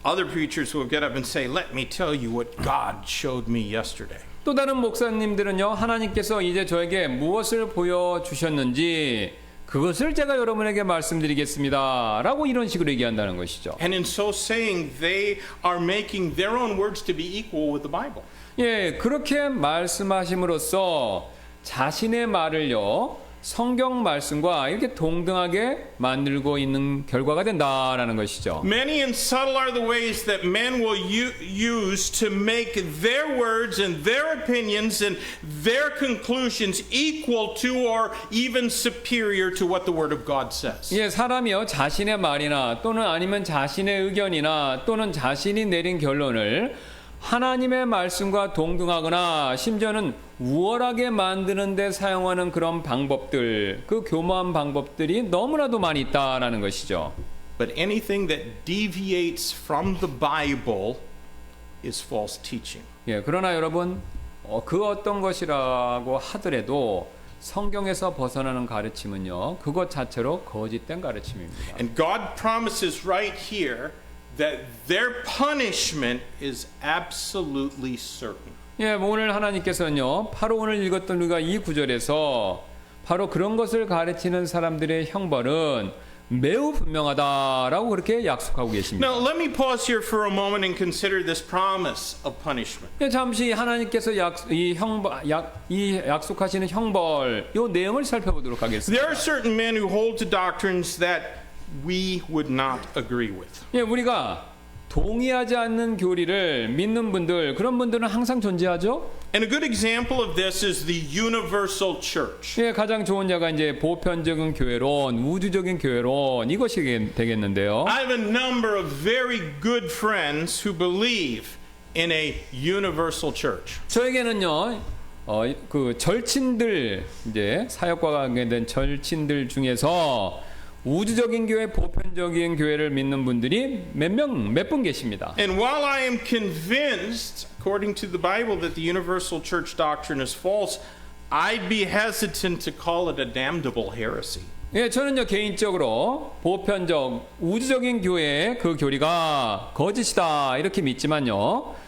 Other preachers will get up and say, let me tell you what God showed me yesterday. 또 다른 목사님들은요, 하나님께서 이제 저에게 무엇을 보여주셨는지 그것을 제가 여러분에게 말씀드리겠습니다라고 이런 식으로 얘기한다는 것이죠. And in so saying, they are making their own words to be equal with the Bible. 예, 그렇게 말씀하심으로써 자신의 말을요 성경 말씀과 이렇게 동등하게 만들고 있는 결과가 된다라는 것이죠. Many and subtle are the ways that men will use to make their words and their opinions and their conclusions equal to or even superior to what the Word of God says. 예, 사람이요 자신의 말이나 또는 아니면 자신의 의견이나 또는 자신이 내린 결론을 하나님의 말씀과 동등하거나 심지어는 우월하게 만드는 데 사용하는 그런 방법들, 그 교묘한 방법들이 너무나도 많이 있다라는 것이죠. But anything that deviates from the Bible is false teaching. 예, 그러나 여러분 그 어떤 것이라고 하더라도 성경에서 벗어나는 가르침은요 그것 자체로 거짓된 가르침입니다. And God promises right here that their punishment is absolutely certain. 예, 오늘 하나님께서는요 바로 오늘 읽었던 우리가 이 구절에서 바로 그런 것을 가르치는 사람들의 형벌은 매우 분명하다라고 그렇게 약속하고 계십니다. Now, let me pause here for a moment and consider this promise of punishment. 잠시 하나님께서 이 약속하시는 형벌 이 내용을 살펴보도록 하겠습니다. There are certain men who hold to doctrines that we would not agree with. 예, 우리가 동의하지 않는 교리를 믿는 분들 그런 분들은 항상 존재하죠. And a good example of this is the universal church. 예, 가장 좋은 예가 이제 보편적인 교회론, 우주적인 교회론 이것이 되겠는데요. I have a number of very good friends who believe in a universal church. 저에게는요, 그 절친들 이제 사역과 관계된 절친들 중에서 우주적인 교회, 보편적인 교회를 믿는 분들이 몇 분 계십니다. And while I am convinced, according to the Bible, that the universal church doctrine is false, I'd be hesitant to call it a damnable heresy. 예, 저는요 개인적으로 보편적 우주적인 교회의 그 교리가 거짓이다 이렇게 믿지만요.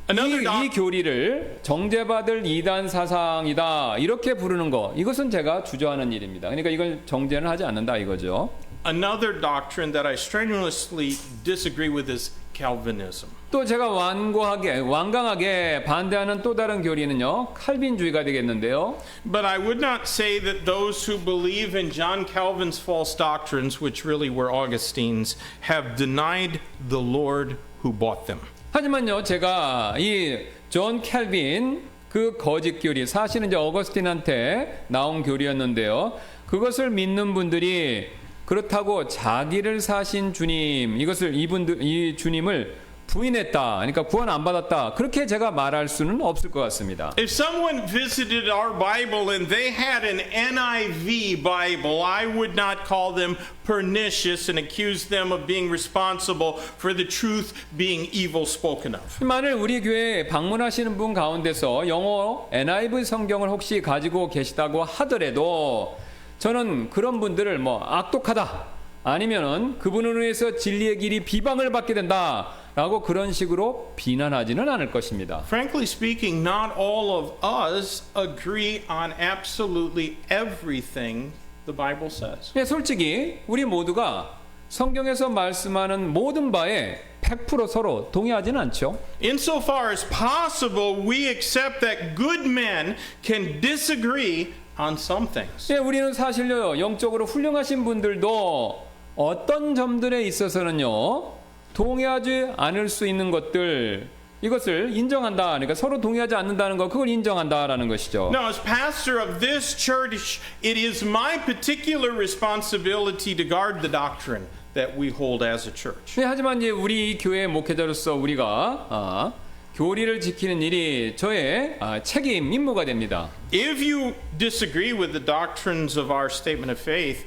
이 교리를 정죄받을 이단 사상이다 이렇게 부르는 거 이것은 제가 주저하는 일입니다. 그러니까 이걸 정죄는 하지 않는다 이거죠. Another doctrine that I strenuously disagree with is Calvinism. 또 제가 완강하게 반대하는 또 다른 교리는요 칼빈주의가 되겠는데요. But I would not say that those who believe in John Calvin's false doctrines, which really were Augustine's, have denied the Lord who bought them. 하지만요, 제가 이 존 캘빈 그 거짓 교리 사실은 이제 어거스틴한테 나온 교리였는데요. 그것을 믿는 분들이 그렇다고 자기를 사신 주님 이 주님을 부인했다. 그러니까 구원 안 받았다. 그렇게 제가 말할 수는 없을 것 같습니다. If someone visited our Bible and they had an NIV Bible, I would not call them pernicious and accuse them of being responsible for the truth being evil spoken of. 만일 우리 교회에 방문하시는 분 가운데서 영어 NIV 성경을 혹시 가지고 계시다고 하더라도 저는 그런 분들을 악독하다 아니면은 그분을 위해서 진리의 길이 비방을 받게 된다라고 그런 식으로 비난하지는 않을 것입니다. Frankly speaking, not all of us agree on absolutely everything the Bible says. 네, 솔직히 우리 모두가 성경에서 말씀하는 모든 바에 100% 서로 동의하지는 않죠. Insofar as possible, we accept that good men can disagree on some things. 예, 우리는 사실요 영적으로 훌륭하신 분들도 어떤 점들에 있어서는요 동의하지 않을 수 있는 것들 이것을 인정한다. 그러니까 서로 동의하지 않는다는 거 그걸 인정한다라는 것이죠. Now, as pastor of this church, it is my particular responsibility to guard the doctrine that we hold as a church. 네, 하지만 이제 우리 교회 목회자로서 우리가 교리를 지키는 일이 저의 책임 임무가 됩니다. If you disagree with the doctrines of our statement of faith,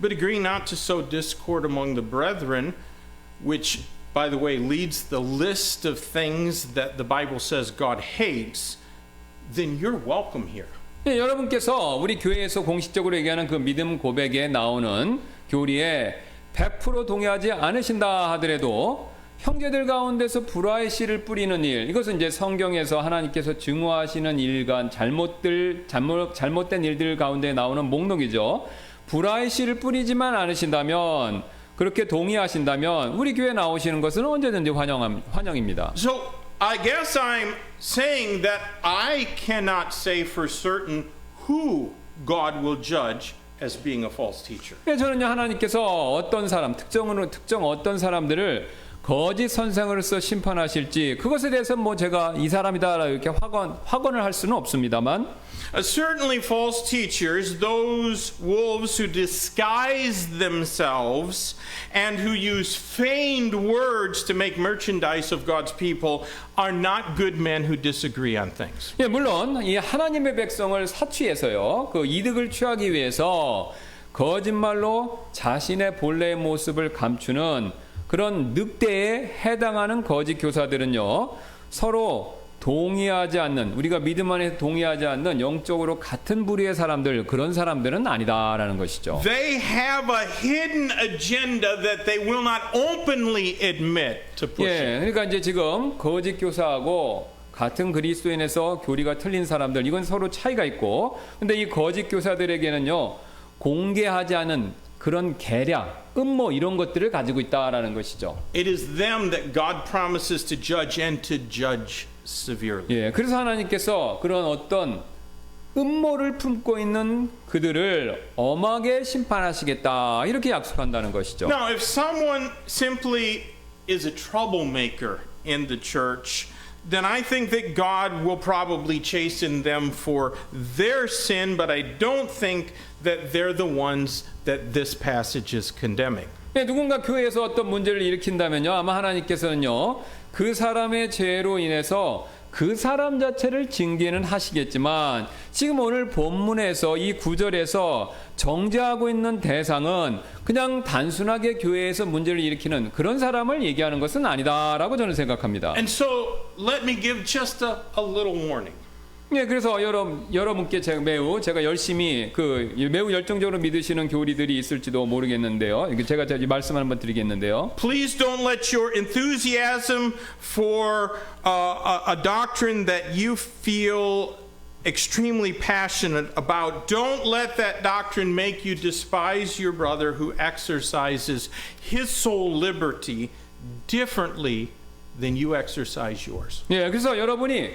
but agree not to sow discord among the brethren, which, by the way, leads the list of things that the Bible says God hates, then you're welcome here. 네, 여러분께서 우리 교회에서 공식적으로 얘기하는 그 믿음 고백에 나오는 교리에 100% 동의하지 않으신다 하더라도 형제들 가운데서 불화의 씨를 뿌리는 일 이것은 이제 성경에서 하나님께서 증오하시는 일간 잘못된 일들 가운데 나오는 목록이죠. 불화의 씨를 뿌리지만 않으신다면 그렇게 동의하신다면 우리 교회 나오시는 것은 언제든지 환영입니다. So I guess I'm saying that I cannot say for certain who God will judge as being a false teacher. 저는요 하나님께서 어떤 사람 특정 어떤 사람들을 거짓 선생으로서 심판하실지 그것에 대해서 제가 이 사람이다 이렇게 확언을 할 수는 없습니다만 Certainly false teachers, those wolves who disguise themselves and who use feigned words to make merchandise of God's people are not good men who disagree on things. 예, 물론 이 하나님의 백성을 사취해서요 그 이득을 취하기 위해서 거짓말로 자신의 본래의 모습을 감추는 그런 늑대에 해당하는 거짓 교사들은요 서로 동의하지 않는 우리가 믿음 안에 동의하지 않는 영적으로 같은 부류의 사람들 그런 사람들은 아니다라는 것이죠. They have a hidden agenda that they will not openly admit to push. 예, 그러니까 이제 지금 거짓 교사하고 같은 그리스도인에서 교리가 틀린 사람들 이건 서로 차이가 있고 근데 이 거짓 교사들에게는요 공개하지 않은 그런 계략, 음모 이런 것들을 가지고 있다라는 것이죠. It is them that God promises to judge and to judge severely. 예, 그래서 하나님께서 그런 어떤 음모를 품고 있는 그들을 엄하게 심판하시겠다 이렇게 약속한다는 것이죠. Now, if someone simply is a troublemaker in the church, then I think that God will probably chasten them for their sin, but I don't think that they're the ones that this passage is condemning. 예, 누군가 교회에서 어떤 문제를 일으킨다면요, 아마 하나님께서는요 그 사람의 죄로 인해서 그 사람 자체를 징계는 하시겠지만 지금 오늘 본문에서 이 구절에서 정죄하고 있는 대상은 그냥 단순하게 교회에서 문제를 일으키는 그런 사람을 얘기하는 것은 아니다라고 저는 생각합니다. And so let me give just a little warning. 예, 그래서 여러분께 제가 열심히 매우 열정적으로 믿으시는 교리들이 있을지도 모르겠는데요. 제가 이 말씀 한번 드리겠는데요. Please don't let your enthusiasm for a doctrine that you feel extremely passionate about, don't let that doctrine make you despise your brother who exercises his soul liberty differently than you exercise yours. 예, 그래서 여러분이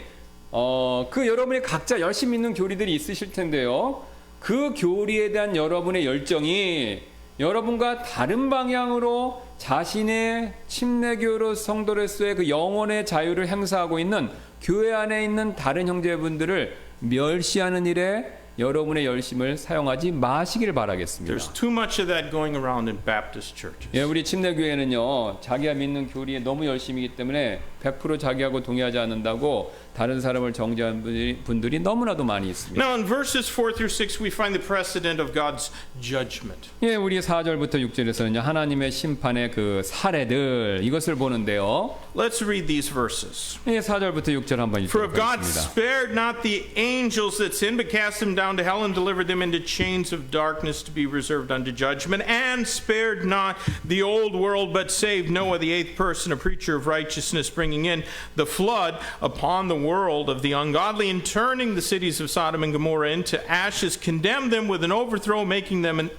여러분이 각자 열심히 믿는 교리들이 있으실 텐데요. 그 교리에 대한 여러분의 열정이 여러분과 다른 방향으로 자신의 침례교로 성도로서의 그 영혼의 자유를 행사하고 있는 교회 안에 있는 다른 형제분들을 멸시하는 일에 여러분의 열심을 사용하지 마시길 바라겠습니다. There's too much of that going around in Baptist churches. 예, 우리 침례교회는요 자기가 믿는 교리에 너무 열심이기 때문에 100% 자기하고 동의하지 않는다고 다른 사람을 정죄하는 분들이 너무나도 많이 있습니다. Now in verses 4 through 6 we find the precedent of God's judgment. 예, 우리 4절부터 6절에서는요 하나님의 심판의 그 사례들 이것을 보는데요. Let's read these verses. 예, 4절부터 6절 한번 For if God 읽어보겠습니다. spared not the angels that sinned, but cast them down to hell and delivered them into chains of darkness to be reserved unto judgment, and spared not the old world, but saved Noah, the eighth person, a preacher of righteousness, bringing in the flood upon the world of the ungodly, and turning the cities of Sodom and Gomorrah into ashes, condemned them with an overthrow, making them an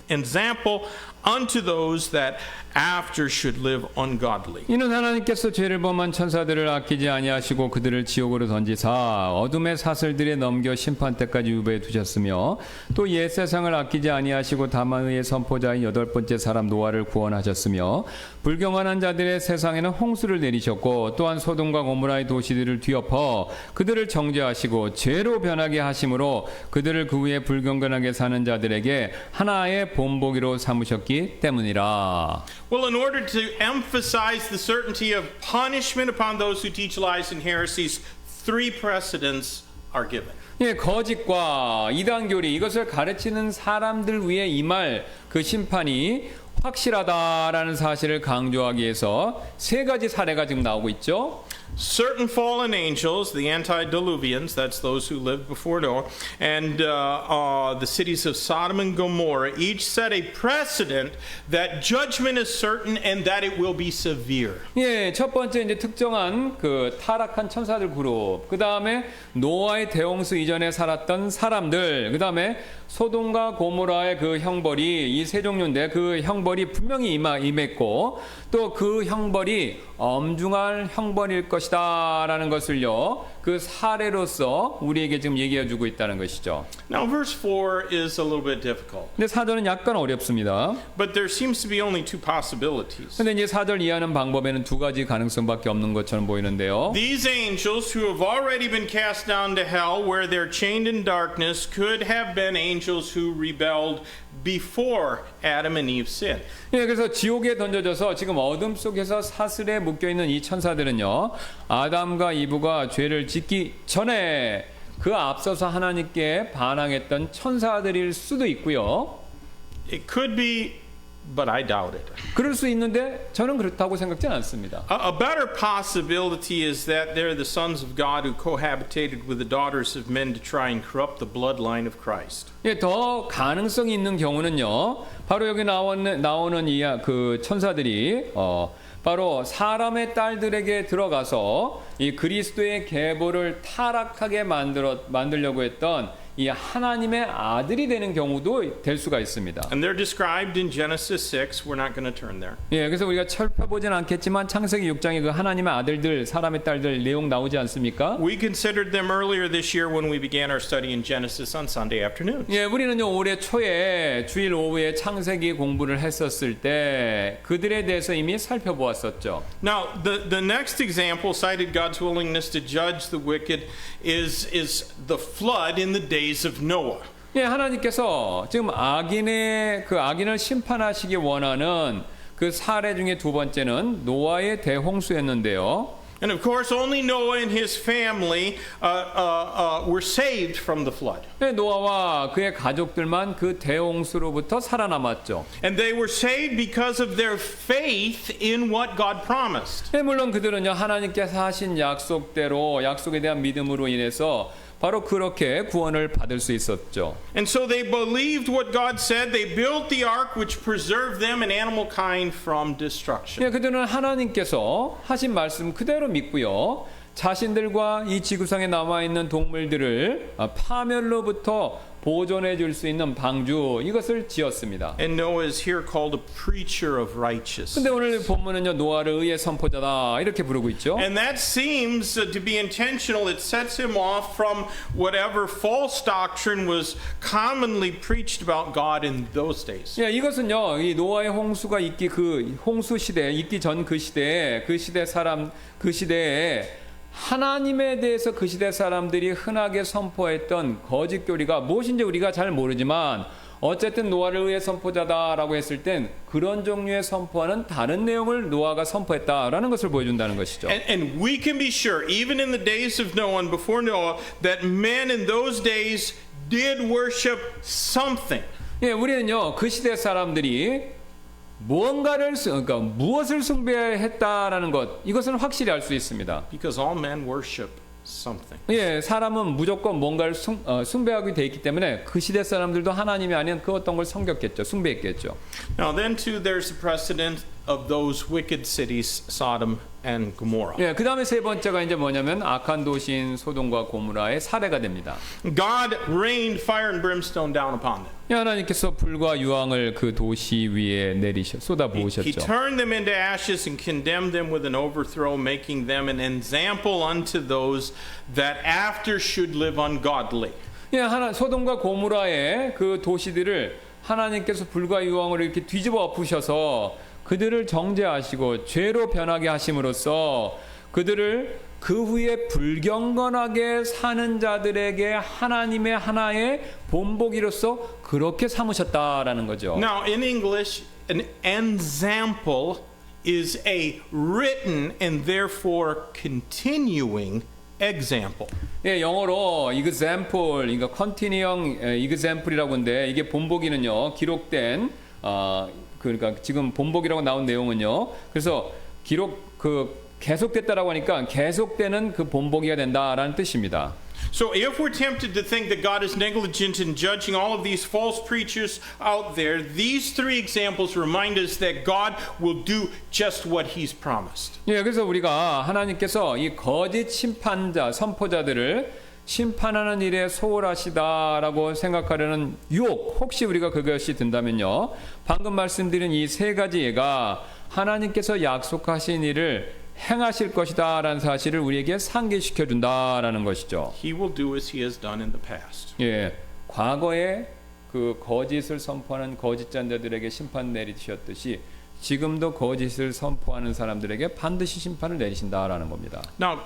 example unto those that after should live ungodly. 이는 하나님께서 죄를 범한 천사들을 아끼지 아니하시고 그들을 지옥으로 던지사 어둠의 사슬들에 넘겨 심판 때까지 유배해 두셨으며 또 옛 세상을 아끼지 아니하시고 다만의 선포자인 여덟 번째 사람 노아를 구원하셨으며 불경건한 자들의 세상에는 홍수를 내리셨고 또한 소돔과 고모라의 도시들을 뒤엎어 그들을 정죄하시고 죄로 변하게 하심으로 그들을 그 후에 불경건하게 사는 자들에게 하나의 본보기로 삼으셨기 때문이라. Well, in order to emphasize the certainty of punishment upon those who teach lies and heresies, three precedents are given. 예, 거짓과 이단교리 이것을 가르치는 사람들 위해 임할 그 심판이 확실하다라는 사실을 강조하기 위해서 세 가지 사례가 지금 나오고 있죠. Certain fallen angels, the antediluvians, that's those who lived before Noah, and the cities of Sodom and Gomorrah, each set a precedent that judgment is certain and that it will be severe. 예, 첫 번째 이제 특정한 그 타락한 천사들 그룹, 그 다음에 노아의 대홍수 이전에 살았던 사람들, 그 다음에 소돔과 고모라의 그 형벌이 이 세 종류인데 그 형벌이 분명히 임했고 또 그 형벌이 엄중한 형벌일 것이다라는 것을요 그 사례로서 우리에게 지금 얘기해주고 있다는 것이죠. Now verse 4 is a little bit difficult. 근데 4절은 약간 어렵습니다. But there seems to be only two possibilities. 근데 이제 4절 이해하는 방법에는 두 가지 가능성밖에 없는 것처럼 보이는데요. These angels who have already been cast down to hell where they're chained in darkness could have been angels who rebelled before Adam and Eve sinned. 예, 그래서 지옥에 던져져서 지금 어둠 속에서 사슬에 묶여있는 이 천사들은요 아담과 이브가 죄를 짓기 전에 그 앞서서 하나님께 반항했던 천사들일 수도 있고요. It could be, but I doubt it. 그럴 수 있는데 저는 그렇다고 생각지는 않습니다. A better possibility is that they're the sons of God who cohabitated with the daughters of men to try and corrupt the bloodline of Christ. 예, 더 가능성이 있는 경우는요. 바로 여기 나오는 이 그 천사들이 바로 사람의 딸들에게 들어가서 이 그리스도의 계보를 타락하게 만들려고 했던 이 하나님의 아들이 되는 경우도 될 수가 있습니다. And they're described in Genesis 6. We're not going to turn there. 예, 그래서 우리가 살펴보진 않겠지만 창세기 6장에 그 하나님의 아들들, 사람의 딸들 내용 나오지 않습니까? We considered them earlier this year when we began our study in Genesis on Sunday afternoons. 예, 우리는요 올해 초에 주일 오후에 창세기 공부를 했었을 때 그들에 대해서 이미 살펴보았었죠. Now, the next example cited God's willingness to judge the wicked is the flood in the days of Noah. 예, 하나님께서 지금 악인을 심판하시기 원하는 그 사례 중에 두 번째는 노아의 대홍수였는데요. And of course, only Noah and his family were saved from the flood. 예, 노아와 그의 가족들만 그 대홍수로부터 살아남았죠. And they were saved because of their faith in what God promised. 예, 물론 그들은요 하나님께서 하신 약속대로 약속에 대한 믿음으로 인해서 바로 그렇게 구원을 받을 수 있었죠. And so they believed what God said. They built the ark which preserved them and animal kind from destruction. 예, 그들은 하나님께서 하신 말씀 그대로 믿고요. 자신들과 이 지구상에 남아 있는 동물들을 파멸로부터 보존해 줄 수 있는 방주 이것을 지었습니다. And Noah is here called a preacher of righteousness. 근데 오늘 본문은요 노아를 의의 선포자다 이렇게 부르고 있죠. And that seems to be intentional. It sets him off from whatever false doctrine was commonly preached about God in those days. 예, 이것은요 이 노아의 홍수가 있기 그 홍수 시대 있기 전 그 시대에 그 시대에 하나님에 대해서 그 시대 사람들이 흔하게 선포했던 거짓 교리가 무엇인지 우리가 잘 모르지만 어쨌든 노아를 의해 선포자다라고 했을 땐 그런 종류의 선포와는 다른 내용을 노아가 선포했다라는 것을 보여준다는 것이죠. And we can be sure, even in the days of Noah and before Noah, that men in those days did worship something. 예, 우리는요 그 시대 사람들이 그러니까 무엇을 숭배했다라는 것 이것은 확실히 알 수 있습니다. Because all men worship something. 예, 사람은 무조건 뭔가를 숭배하게 돼 있기 때문에 그 시대 사람들도 하나님이 아닌 그 어떤 걸 섬겼겠죠, 숭배했겠죠. Now then too, there's the precedent of those wicked cities, Sodom and Gomorrah. 예, 그 다음에 세 번째가 이제 뭐냐면 악한 도시인 소돔과 고모라의 사례가 됩니다. God rained fire and brimstone down upon them. 예, 하나님께서 불과 유황을 그 도시 위에 쏟아 He 부으셨죠. turned them into ashes and condemned them with an overthrow, making them an example unto those that after should live ungodly. 예, 소돔과 고모라의 그 도시들을 하나님께서 불과 유황을 이렇게 뒤집어 엎으셔서 그들을 정죄하시고 죄로 변하게 하심으로써 그들을 그 후에 불경건하게 사는 자들에게 하나님의 하나의 본보기로서 그렇게 삼으셨다라는 거죠. Now, in English, an ensample is a written and therefore continuing example. 예, 영어로 example, 그러니까 continuing example이라고 하는데 이게 본보기는요 기록된 그러니까 지금 본보기라고 나온 내용은요. 그래서 계속됐다라고 하니까 계속되는 그 본보기가 된다라는 뜻입니다. So if we're tempted to think that God is negligent in judging all of these false preachers out there, these three examples remind us that God will do just what He's promised. 예, 그래서 우리가 하나님께서 이 거짓 심판자, 선포자들을 심판하는 일에 소홀하시다라고 생각하려는 유혹, 혹시 우리가 그것이 든다면요. 방금 말씀드린 이 세 가지 예가 하나님께서 약속하신 일을 행하실 것이다라는 사실을 우리에게 상기시켜 준다라는 것이죠. He will do as He has done in the past. 예, 과거에 그 거짓을 선포하는 거짓 잔자들에게 심판 내리셨듯이 지금도 거짓을 선포하는 사람들에게 반드시 심판을 내리신다라는 겁니다. Now,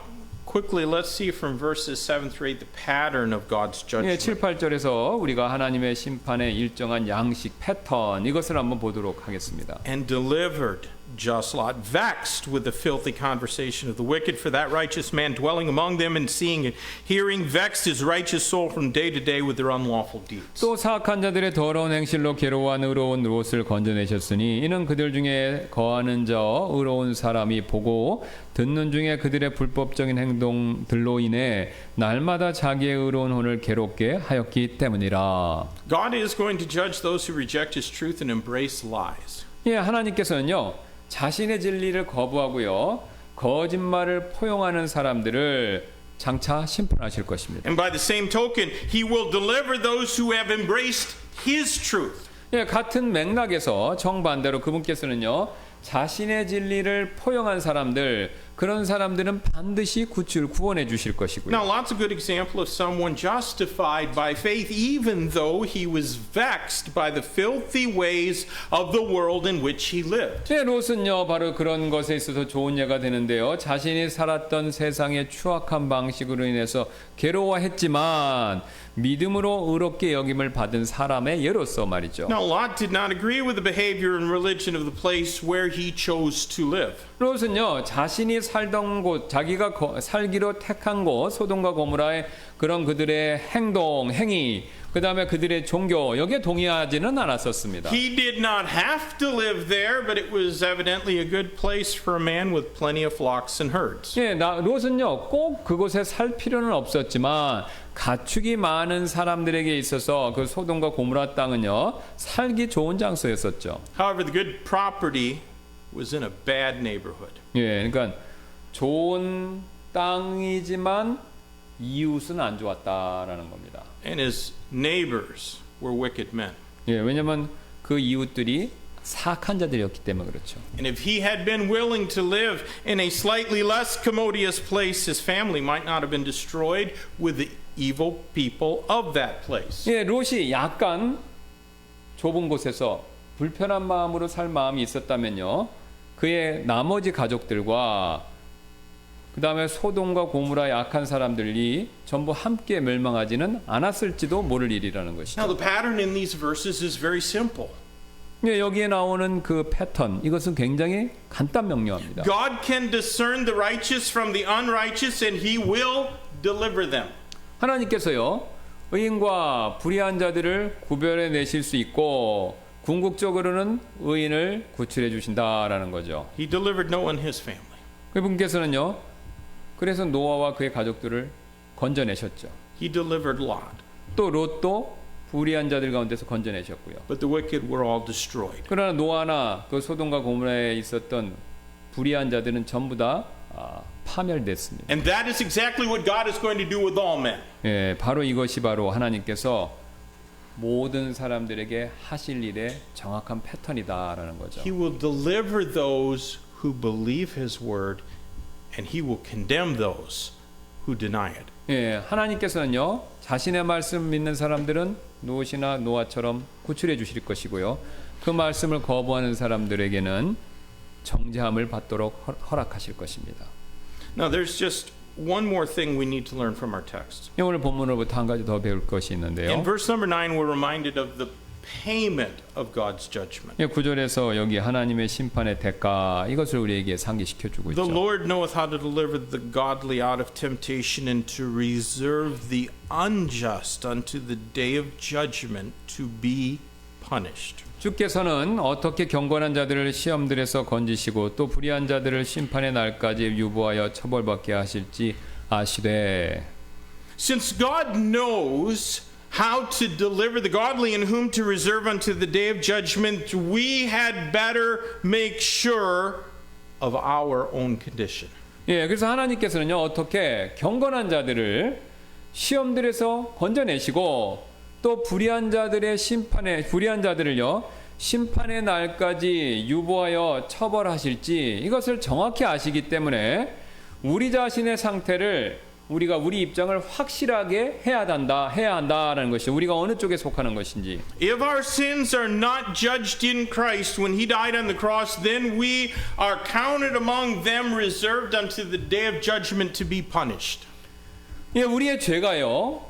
quickly, let's see from verses 7 through 8 the pattern of God's 예, judgment. 7, 8절에서 우리가 하나님의 심판의 일정한 양식, 패턴 이것을 한번 보도록 하겠습니다. And delivered just Lot, vexed with the filthy conversation of the wicked, for that righteous man dwelling among them and seeing and hearing, vexed his righteous soul from day to day with their unlawful deeds. 또 사악한 자들의 더러운 행실로 괴로워한 의로운 롯을 건져내셨으니 이는 그들 중에 거하는 자 의로운 사람이 보고 듣는 중에 그들의 불법적인 행동들로 인해 날마다 자기의 의로운 혼을 괴롭게 하였기 때문이라. God is going to judge those who reject His truth and embrace lies. 예, 하나님께서는요 자신의 진리를 거부하고요 거짓말을 포용하는 사람들을 장차 심판하실 것입니다. And by the same token, he will deliver those who have embraced his truth. 예, 같은 맥락에서 정반대로 그분께서는요, 자신의 진리를 포용한 사람들, 그런 사람들은 반드시 구원해 주실 것이고요. Now, lots of good example of someone justified by faith, even though he was vexed by the filthy ways of the world in which he lived. 네, 롯은요, 바로 그런 것에 있어서 좋은 예가 되는데요. 자신이 살았던 세상의 추악한 방식으로 인해서 괴로워했지만 믿음으로 의롭게 여김을 받은 사람의 예로서 말이죠. Now, Lot did not agree with the behavior and religion of the place where he chose to live. 롯은요, 자신이 살던 곳, 자기가 살기로 택한 곳, 소돔과 고모라의 그런 그들의 행동, 행위, 그 다음에 그들의 종교, 여기에 동의하지는 않았었습니다. He did not have to live there, but it was evidently a good place for a man with plenty of flocks and herds. 예, 롯은요, 꼭 그곳에 살 필요는 없었지만 가축이 많은 사람들에게 있어서 그 소돔과 고모라 땅은요, 살기 좋은 장소였었죠. However, the good property was in a bad neighborhood. 예, 그러니까 좋은 땅이지만 이웃은 안 좋았다라는 겁니다. And his neighbors were wicked men. 예, 왜냐면 그 이웃들이 사악한 자들이었기 때문에 그렇죠. And if he had been willing to live in a slightly less commodious place, his family might not have been destroyed with the evil people of that place. 예, 롯이 약간 좁은 곳에서 불편한 마음으로 살 마음이 있었다면요, 그의 나머지 가족들과 그 다음에 소돔과 고모라 약한 사람들이 전부 함께 멸망하지는 않았을지도 모를 일이라는 것이죠. Now, the pattern in these verses is very simple. 예, 여기에 나오는 그 패턴, 이것은 굉장히 간단 명료합니다. God can discern the righteous from the unrighteous, and he will deliver them. 하나님께서요, 의인과 불의한 자들을 구별해 내실 수 있고 궁극적으로는 의인을 구출해 주신다라는 거죠. He delivered Noah and his family. 그분께서는요, 그래서 노아와 그의 가족들을 건져내셨죠. He delivered Lot. 또 롯도 불의한 자들 가운데서 건져내셨고요. But the wicked were all destroyed. 그러나 노아나 그 소돔과 고모라에 있었던 불의한 자들은 전부 다 파멸됐습니다. And that is exactly what God is going to do with all men. 예, 바로 이것이 바로 하나님께서 모든 사람들에게 하실 일의 정확한 패턴이다라는 거죠. He will deliver those who believe his word, and he will condemn those who deny it. 예, 하나님께서는요, 자신의 말씀 믿는 사람들은 롯이나 노아처럼 구출해 주실 것이고요, 그 말씀을 거부하는 사람들에게는 정죄함을 받도록 허락하실 것입니다. Now, there's just one more thing we need to learn from our text. 오늘 본문으로부터 한 가지 더 배울 것이 있는데요. In verse number 9, we're reminded of the payment of God's judgment. 9절에서 여기 하나님의 심판의 대가, 이것을 우리에게 상기시켜 주고 The 있죠. Lord knoweth how to deliver the godly out of temptation, and to reserve the unjust unto the day of judgment to be punished. 주께서는 어떻게 경건한 자들을 시험들에서 건지시고 또 불의한 자들을 심판의 날까지 유보하여 처벌받게 하실지 아시되. Since God knows how to deliver the godly and whom to reserve unto the day of judgment, we had better make sure of our own condition. 예, 그래서 하나님께서는요, 어떻게 경건한 자들을 시험들에서 건져내시고 또 불의한 자들을요, 심판의 날까지 유보하여 처벌하실지 이것을 정확히 아시기 때문에 우리 자신의 상태를 우리 입장을 확실하게 해야 한다라는 것이, 우리가 어느 쪽에 속하는 것인지. If our sins are not judged in Christ when he died on the cross, then we are counted among them reserved unto the day of judgment to be punished. 예, 우리의 죄가요,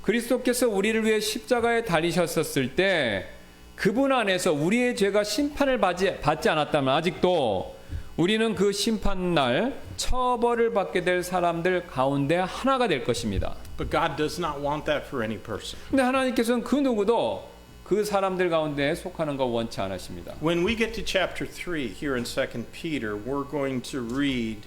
그리스도께서 우리를 위해 십자가에 달리셨었을 때 그분 안에서 우리의 죄가 심판을 받지 않았다면 아직도 우리는 그 심판날 처벌을 받게 될 사람들 가운데 하나가 될 것입니다. But God does not want that for any person. 근데 하나님께서는 그 누구도 그 사람들 가운데 속하는 거 원치 않으십니다. When we get to chapter 3 here in 2 Peter, we're going to read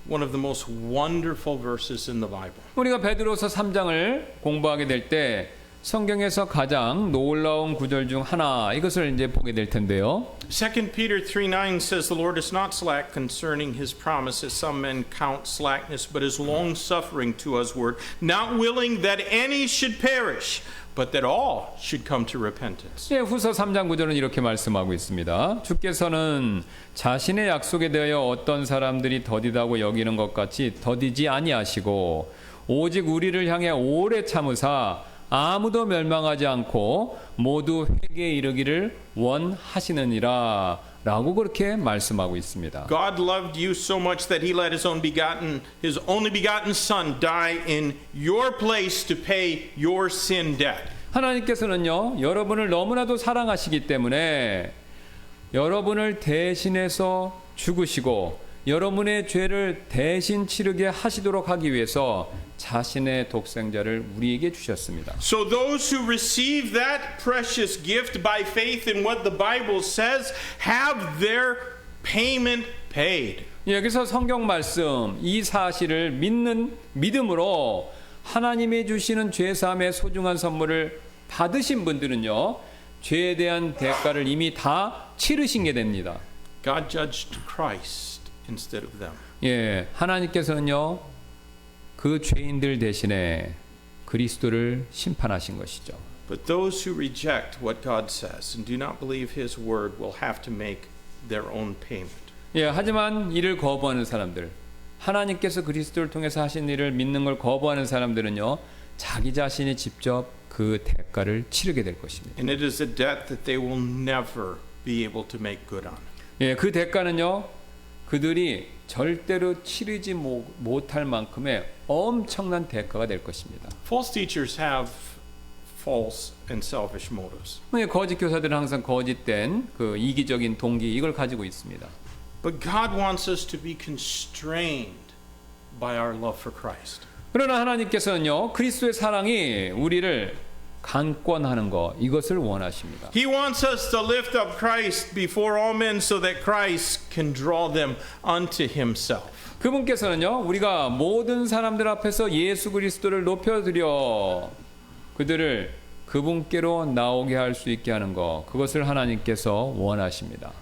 one of the most wonderful verses in the Bible. 우리가 베드로서 3장을 공부하게 될 때 성경에서 가장 놀라운 구절 중 하나 이것을 이제 보게 될 텐데요. 2 Peter 3:9 says, The Lord is not slack concerning his promise, as some men count slackness, but is long-suffering to usward, not willing that any should perish, but that all should come to repentance. 예, 후서 3장 9절은 이렇게 말씀하고 있습니다. 주께서는 자신의 약속에 대하여 어떤 사람들이 더디다고 여기는 것 같이 더디지 아니하시고 오직 우리를 향해 오래 참으사 아무도 멸망하지 않고 모두 회개에 이르기를 원하시느니라 라고 그렇게 말씀하고 있습니다. God loved you so much that he let his only begotten son die in your place to pay your sin debt. 하나님께서는요, 여러분을 너무나도 사랑하시기 때문에 여러분을 대신해서 죽으시고 여러분의 죄를 대신 치르게 하시도록 하기 위해서 자신의 독생자를 우리에게 주셨습니다. So those who receive that precious gift by faith in what the Bible says have their payment paid. 여기서 성경 말씀 이 사실을 믿음으로 하나님이 주시는 죄사함의 소중한 선물을 받으신 분들은요, 죄에 대한 대가를 이미 다 치르신 게 됩니다. God judged Christ instead of them. 예, 하나님께서는요, 그 죄인들 대신에 그리스도를 심판하신 것이죠. But those who reject what God says and do not believe his word will have to make their own payment. 예, 하지만 이를 거부하는 사람들, 하나님께서 그리스도를 통해서 하신 일을 믿는 걸 거부하는 사람들은요, 자기 자신이 직접 그 대가를 치르게 될 것입니다. And it is a debt that they will never be able to make good on. 예, 그 대가는요, 그들이 절대로 치르지 못할 만큼의 엄청난 대가가 될 것입니다. False teachers have false and selfish motives. 거짓 교사들은 항상 거짓된 그 이기적인 동기 이걸 가지고 있습니다. But God wants us to be constrained by our love for Christ. 그러나 하나님께서는요, 그리스도의 사랑이 우리를 강권하는 것 이것을 원하십니다. He wants us to lift up Christ before all men so that Christ can draw them unto himself. 그분께서는요, 우리가 모든 사람들 앞에서 예수 그리스도를 높여드려 그들을 그분께로 나오게 할 수 있게 하는 것 그것을 하나님께서 원하십니다.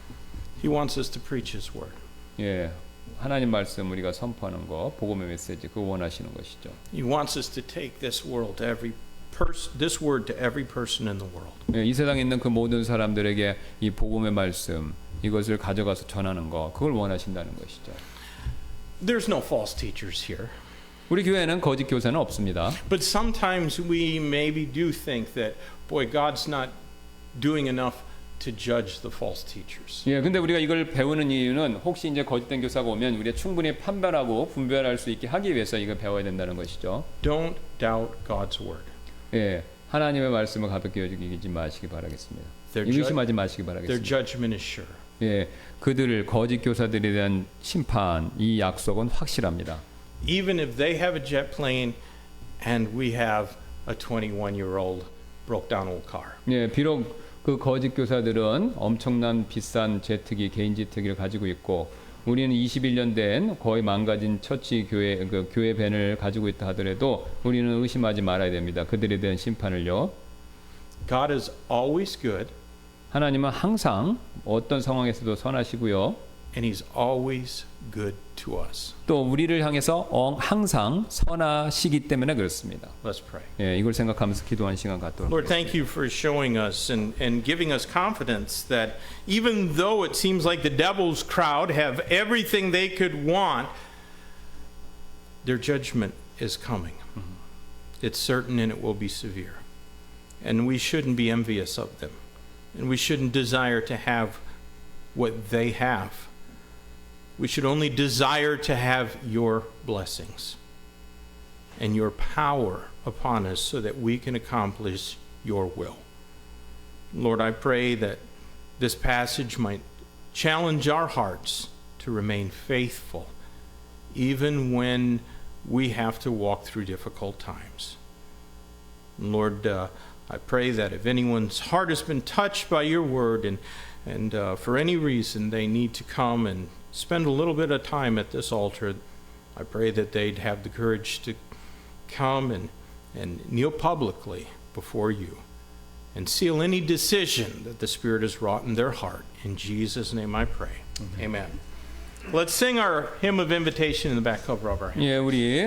He wants us to preach his word. 예, 하나님 말씀 우리가 선포하는 것, 복음의 메시지 그거 원하시는 것이죠. He wants us to take this word to every person in the world. 예, 이 세상에 있는 그 모든 사람들에게 이 복음의 말씀 이것을 가져가서 전하는 것 그걸 원하신다는 것이죠. There's no false teachers here. 우리 교회는 거짓 교사는 없습니다. But sometimes we maybe do think that, boy, God's not doing enough to judge the false teachers. 예, 근데 우리가 이걸 배우는 이유는 혹시 이제 거짓된 교사가 오면 우리가 충분히 판별하고 분별할 수 있게 하기 위해서 이걸 배워야 된다는 것이죠. Don't doubt God's word. 예, 하나님의 말씀을 가볍게 여기지 마시기 바라겠습니다. Their 의심하지 마시기 Their 바라겠습니다. judgment is sure. 예, 그들을 거짓 교사들에 대한 심판 이 약속은 확실합니다. Even if they have a jet plane and we have a 21-year-old broke down old car. 예, 비록 그 거짓 교사들은 엄청난 비싼 제트기, 개인 제트기를 가지고 있고 우리는 21년 된 거의 망가진 처치 교회 그 교회 밴을 가지고 있다 하더라도 우리는 의심하지 말아야 됩니다. 그들에 대한 심판을요. God is always good 하나님은 항상 어떤 상황에서도 선하시고요. and he's always good to us. 또 우리를 향해서 항상 선하시기 때문에 그렇습니다. Let's pray. 예, 이걸 생각하면서 기도하는 시간 갖도록 Lord, 하겠습니다. thank you for showing us and giving us confidence that even though it seems like the devil's crowd have everything they could want, their judgment is coming. It's certain and it will be severe. And we shouldn't be envious of them. And we shouldn't desire to have what they have. We should only desire to have your blessings and your power upon us so that we can accomplish your will. Lord, I pray that this passage might challenge our hearts to remain faithful even when we have to walk through difficult times. Lord, I pray that if anyone's heart has been touched by your word and for any reason they need to come and spend a little bit of time at this altar, I pray that they'd have the courage to come and kneel publicly before you and seal any decision that the Spirit has wrought in their heart. In Jesus' name I pray. Amen. Let's sing our hymn of invitation in the back cover of our hand. 예, 우리